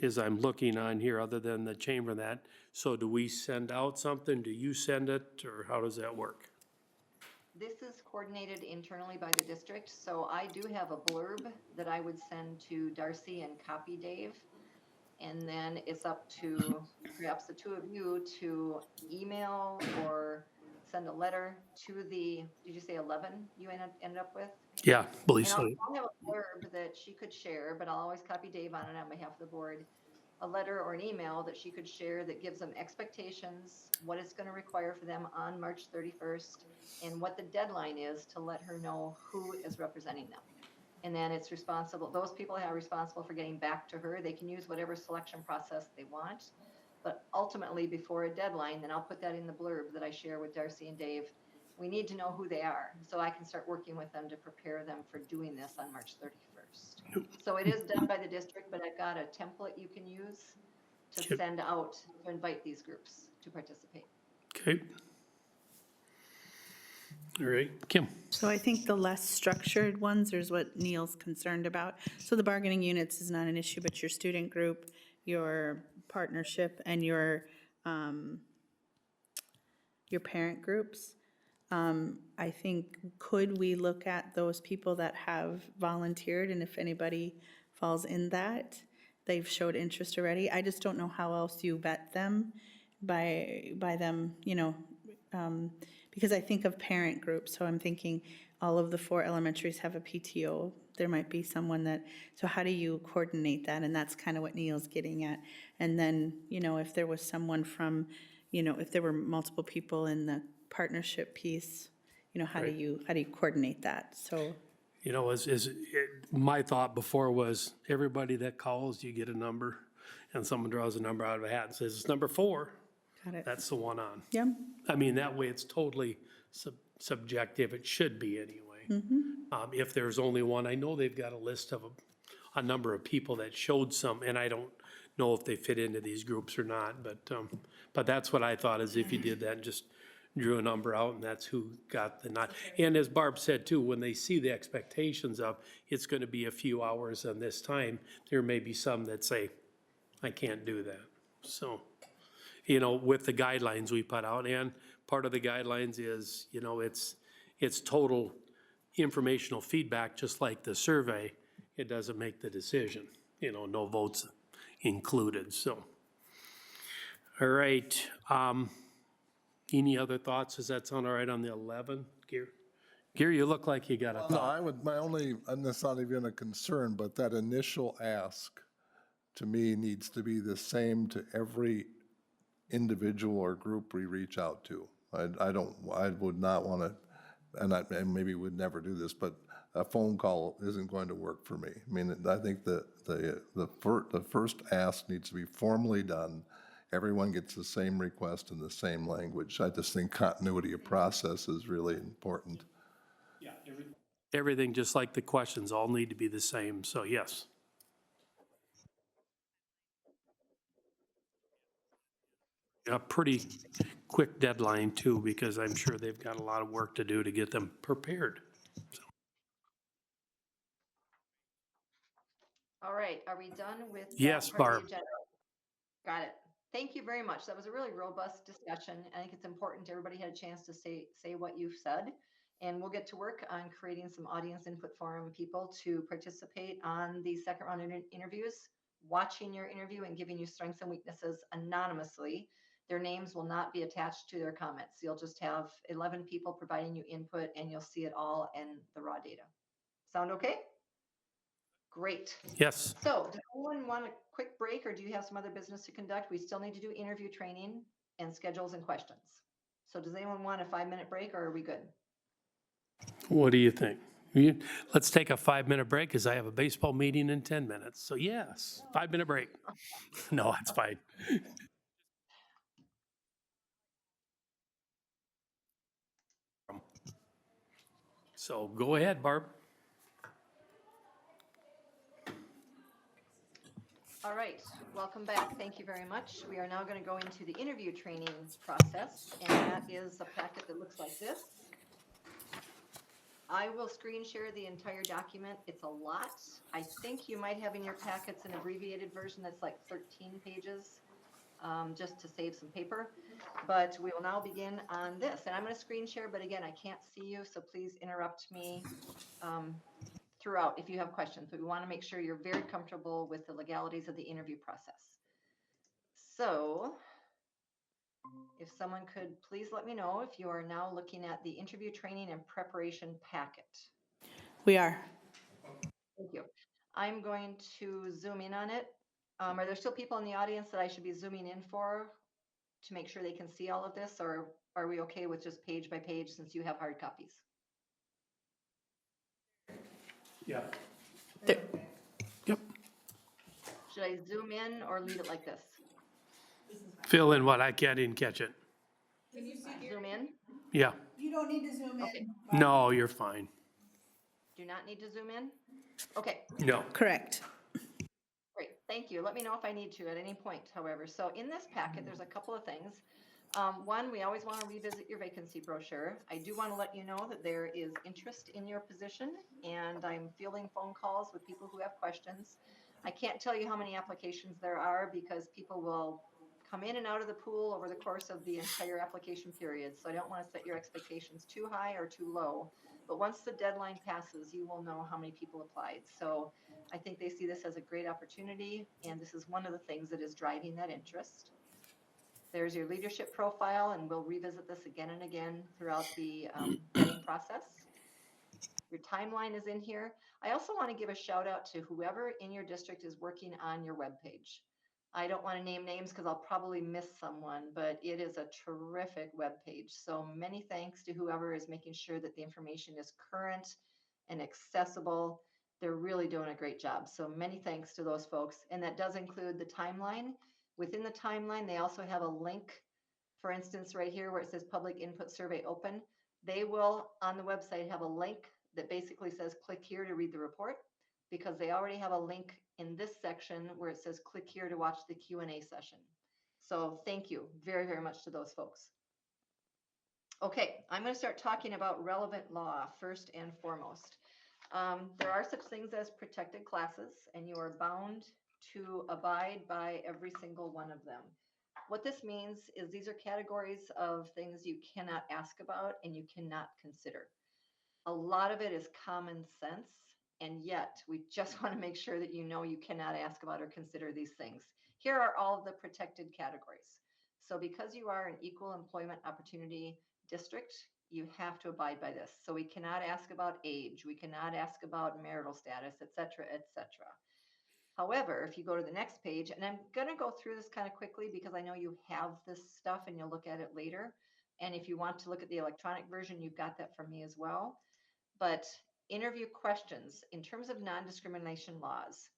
As I'm looking on here, other than the chamber and that, so do we send out something? Do you send it, or how does that work? This is coordinated internally by the district, so I do have a blurb that I would send to Darcy and copy Dave. And then it's up to perhaps the two of you to email or send a letter to the, did you say 11 you ended up with? Yeah, believe And so. I'll have a blurb that she could share, but I'll always copy Dave on it on behalf of the board. A letter or an email that she could share that gives them expectations, what it's going to require for them on March 31st, and what the deadline is to let her know who is representing them. And then it's responsible, those people are responsible for getting back to her. They can use whatever selection process they want. But ultimately, before a deadline, then I'll put that in the blurb that I share with Darcy and Dave. We need to know who they are so I can start working with them to prepare them for doing this on March 31st. So it is done by the district, but I've got a template you can use to Yep. send out to invite these groups to participate. Okay. All right, Kim. So I think the less structured ones is what Neil's concerned about. So the bargaining units is not an issue, but your student group, your partnership, and your parent groups. I think, could we look at those people that have volunteered, and if anybody falls in that, they've showed interest already? I just don't know how else you vet them by them, because I think of parent groups, so I'm thinking all of the 4 elementaries have a PTO. There might be someone that, so how do you coordinate that? And that's kind of what Neil's getting at. And then, if there was someone from, if there were multiple people in the partnership piece, how do you coordinate that? So, My thought before was everybody that calls, you get a number, and someone draws a number out of a hat and says, it's number 4. got it. That's the one on. Yeah, I mean, that way it's totally subjective. It should be anyway. If there's only one, I know they've got a list of a number of people that showed some, and I don't know if they fit into these groups or not, but that's what I thought, is if you did that and just drew a number out and that's who got the nod. And as Barb said too, when they see the expectations of, it's gonna be a few hours on this time, there may be some that say, I can't do that. So, with the guidelines we put out, and part of the guidelines is, it's total informational feedback, just like the survey. It doesn't make the decision, no votes included, so. All right, any other thoughts? Does that sound all right on the 11, Gary? Gary, you look like you got a No, thought. my only, and that's not even a concern, but that initial ask, to me, needs to be the same to every individual or group we reach out to. I would not want to, and maybe would never do this, but a phone call isn't going to work for me. I mean, I think the first ask needs to be formally done. Everyone gets the same request in the same language. I just think continuity of process is really important. Yeah, everything, just like the questions, all need to be the same, so yes. A pretty quick deadline too, because I'm sure they've got a lot of work to do to get them prepared. All right, are we done with that Yes, part of the Barb. agenda? Got it. Thank you very much. That was a really robust discussion. I think it's important everybody had a chance to say what you've said. And we'll get to work on creating some audience input forum people to participate on the second round interviews, watching your interview and giving you strengths and weaknesses anonymously. Their names will not be attached to their comments. You'll just have 11 people providing you input and you'll see it all in the raw data. Sound okay? Great. Yes, So does anyone want a quick break or do you have some other business to conduct? We still need to do interview training and schedules and questions. So does anyone want a 5-minute break or are we good? what do you think? Let's take a 5-minute break, because I have a baseball meeting in 10 minutes, so yes, 5-minute break. No, it's fine. So go ahead, Barb. All right, welcome back. Thank you very much. We are now going to go into the interview training process, and that is a packet that looks like this. I will screen share the entire document. It's a lot. I think you might have in your packets an abbreviated version that's like 13 pages, just to save some paper. But we will now begin on this. And I'm going to screen share, but again, I can't see you, so please interrupt me throughout if you have questions, but we want to make sure you're very comfortable with the legalities of the interview process. So if someone could please let me know if you are now looking at the interview training and preparation packet. We are. Thank you. I'm going to zoom in on it. Are there still people in the audience that I should be zooming in for to make sure they can see all of this, or are we okay with just page by page since you have hard copies? Yeah. There- Yep. Should I zoom in or leave it like this? Fill in what I didn't catch it. Zoom in? Yeah. You don't need to zoom Okay. No, you're fine. Do not need to zoom in? Okay, No. Correct. great. Thank you. Let me know if I need to at any point, however. So in this packet, there's a couple of things. One, we always want to revisit your vacancy brochure. I do want to let you know that there is interest in your position, and I'm fielding phone calls with people who have questions. I can't tell you how many applications there are because people will come in and out of the pool over the course of the entire application period. So I don't want to set your expectations too high or too low. But once the deadline passes, you will know how many people applied. So I think they see this as a great opportunity, and this is one of the things that is driving that interest. There's your leadership profile, and we'll revisit this again and again throughout the vetting process. Your timeline is in here. I also want to give a shout out to whoever in your district is working on your webpage. I don't want to name names because I'll probably miss someone, but it is a terrific webpage. So many thanks to whoever is making sure that the information is current and accessible. They're really doing a great job. So many thanks to those folks. And that does include the timeline. Within the timeline, they also have a link, for instance, right here where it says public input survey open. They will on the website have a link that basically says click here to read the report, because they already have a link in this section where it says click here to watch the Q&A session. So thank you very, very much to those folks. Okay, I'm going to start talking about relevant law first and foremost. There are such things as protected classes, and you are bound to abide by every single one of them. What this means is these are categories of things you cannot ask about and you cannot consider. A lot of it is common sense, and yet we just want to make sure that you know you cannot ask about or consider these things. Here are all of the protected categories. So because you are an equal employment opportunity district, you have to abide by this. So we cannot ask about age, we cannot ask about marital status, et cetera, et cetera. However, if you go to the next page, and I'm going to go through this kind of quickly because I know you have this stuff and you'll look at it later. And if you want to look at the electronic version, you've got that from me as well. But interview questions in terms of non-discrimination laws.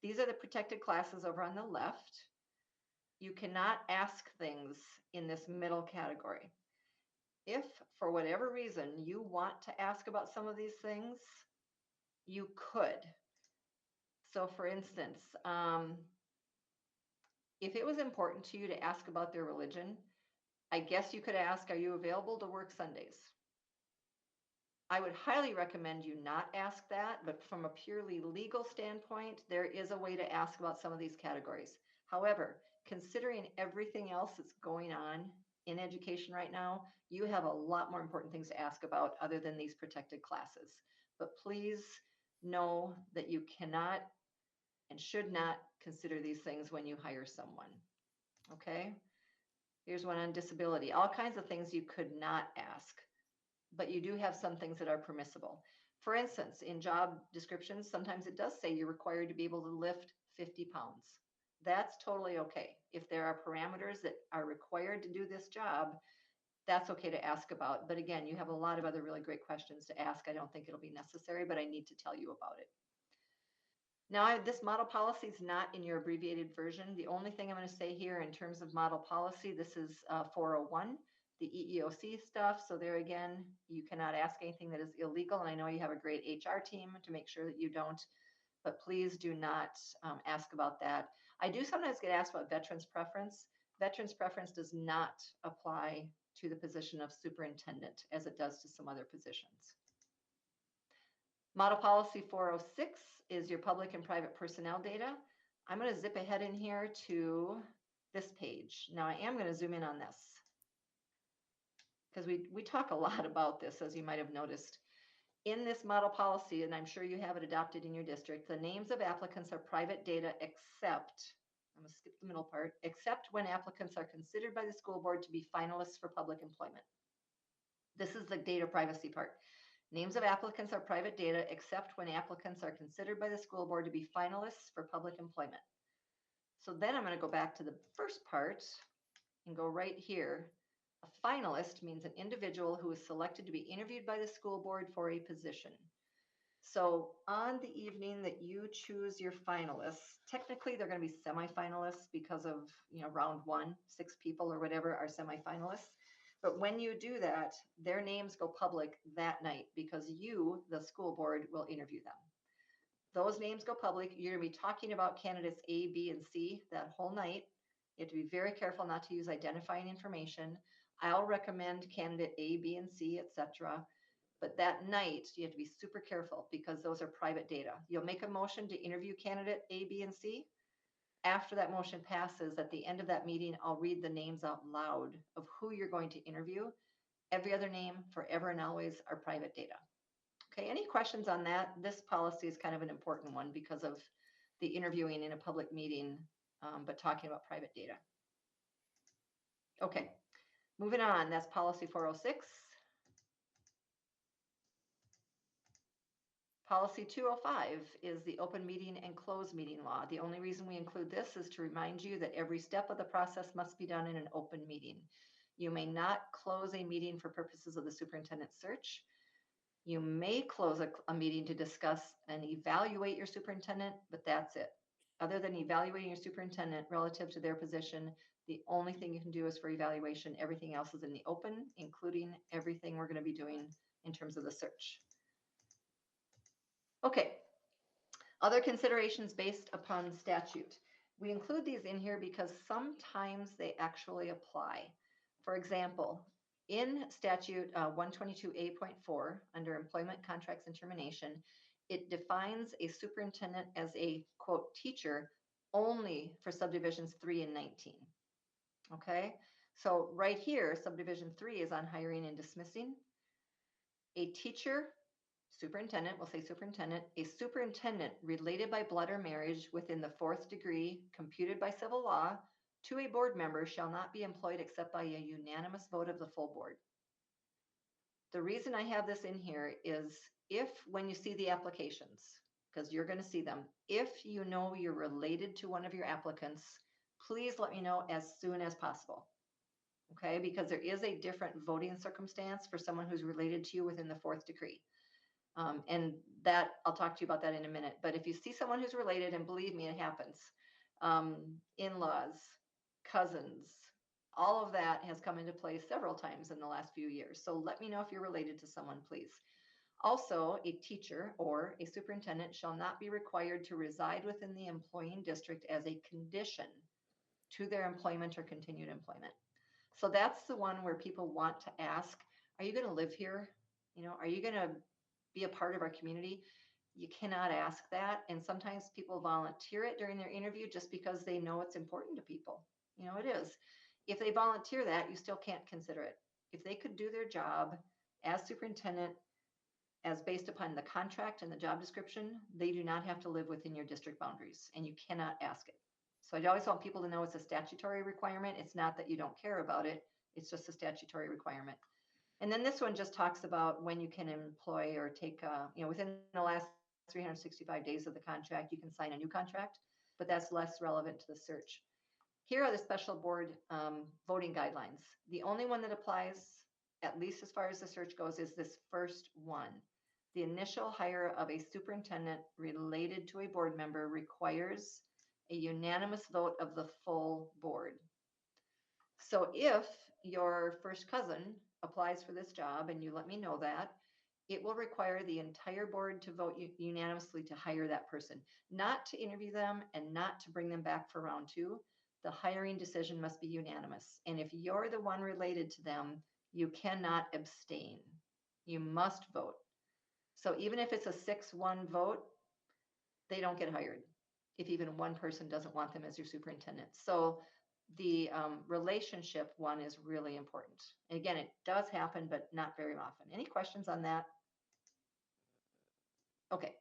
These are the protected classes over on the left. You cannot ask things in this middle category. If for whatever reason you want to ask about some of these things, you could. So for instance, if it was important to you to ask about their religion, I guess you could ask, are you available to work Sundays? I would highly recommend you not ask that, but from a purely legal standpoint, there is a way to ask about some of these categories. However, considering everything else that's going on in education right now, you have a lot more important things to ask about other than these protected classes. But please know that you cannot and should not consider these things when you hire someone. Okay? Here's one on disability. All kinds of things you could not ask, but you do have some things that are permissible. For instance, in job descriptions, sometimes it does say you're required to be able to lift 50 pounds. That's totally okay. If there are parameters that are required to do this job, that's okay to ask about. But again, you have a lot of other really great questions to ask. I don't think it'll be necessary, but I need to tell you about it. Now, this model policy is not in your abbreviated version. The only thing I'm going to say here in terms of model policy, this is 401, the EEOC stuff. So there again, you cannot ask anything that is illegal. And I know you have a great HR team to make sure that you don't, but please do not ask about that. I do sometimes get asked about veterans preference. Veterans preference does not apply to the position of superintendent as it does to some other positions. Model policy 406 is your public and private personnel data. I'm going to zip ahead in here to this page. Now I am going to zoom in on this because we talk a lot about this, as you might have noticed. In this model policy, and I'm sure you have it adopted in your district, the names of applicants are private data except, I'm gonna skip the middle part, except when applicants are considered by the school board to be finalists for public employment. This is the data privacy part. Names of applicants are private data except when applicants are considered by the school board to be finalists for public employment. So then I'm going to go back to the first part and go right here. A finalist means an individual who is selected to be interviewed by the school board for a position. So on the evening that you choose your finalists, technically they're going to be semifinalists because of, round one, 6 people or whatever are semifinalists. But when you do that, their names go public that night because you, the school board, will interview them. Those names go public. You're going to be talking about candidates A, B, and C that whole night. You have to be very careful not to use identifying information. I'll recommend candidate A, B, and C, etc. But that night, you have to be super careful because those are private data. You'll make a motion to interview candidate A, B, and C. After that motion passes, at the end of that meeting, I'll read the names out loud of who you're going to interview. Every other name, forever and always, are private data. Okay, any questions on that? This policy is kind of an important one because of the interviewing in a public meeting, but talking about private data. Okay, moving on, that's policy 406. Policy 205 is the open meeting and closed meeting law. The only reason we include this is to remind you that every step of the process must be done in an open meeting. You may not close a meeting for purposes of the superintendent search. You may close a meeting to discuss and evaluate your superintendent, but that's it. Other than evaluating your superintendent relative to their position, the only thing you can do is for evaluation. Everything else is in the open, including everything we're going to be doing in terms of the search. Okay, other considerations based upon statute. We include these in here because sometimes they actually apply. For example, in statute 122A.4, under employment contracts and termination, it defines a superintendent as a, quote, teacher only for subdivisions 3 and 19. Okay, so right here, subdivision 3 is on hiring and dismissing. A teacher, superintendent, we'll say superintendent, a superintendent related by blood or marriage within the 4th degree computed by civil law to a board member shall not be employed except by a unanimous vote of the full board. The reason I have this in here is if, when you see the applications, because you're going to see them, if you know you're related to one of your applicants, please let me know as soon as possible. Okay, because there is a different voting circumstance for someone who's related to you within the 4th degree. And that, I'll talk to you about that in a minute. But if you see someone who's related, and believe me, it happens, in-laws, cousins, all of that has come into play several times in the last few years. So let me know if you're related to someone, please. Also, a teacher or a superintendent shall not be required to reside within the employing district as a condition to their employment or continued employment. So that's the one where people want to ask, are you going to live here? Are you going to be a part of our community? You cannot ask that. And sometimes people volunteer it during their interview just because they know it's important to people. It is. If they volunteer that, you still can't consider it. If they could do their job as superintendent, as based upon the contract and the job description, they do not have to live within your district boundaries, and you cannot ask it. So I always want people to know it's a statutory requirement. It's not that you don't care about it. It's just a statutory requirement. And then this one just talks about when you can employ or take, within the last 365 days of the contract, you can sign a new contract, but that's less relevant to the search. Here are the special board voting guidelines. The only one that applies, at least as far as the search goes, is this first one. The initial hire of a superintendent related to a board member requires a unanimous vote of the full board. So if your first cousin applies for this job and you let me know that, it will require the entire board to vote unanimously to hire that person, not to interview them and not to bring them back for round 2. The hiring decision must be unanimous. And if you're the one related to them, you cannot abstain. You must vote. So even if it's a 6-1 vote, they don't get hired if even one person doesn't want them as your superintendent. So the relationship one is really important. And again, it does happen, but not very often. Any questions on that? Okay,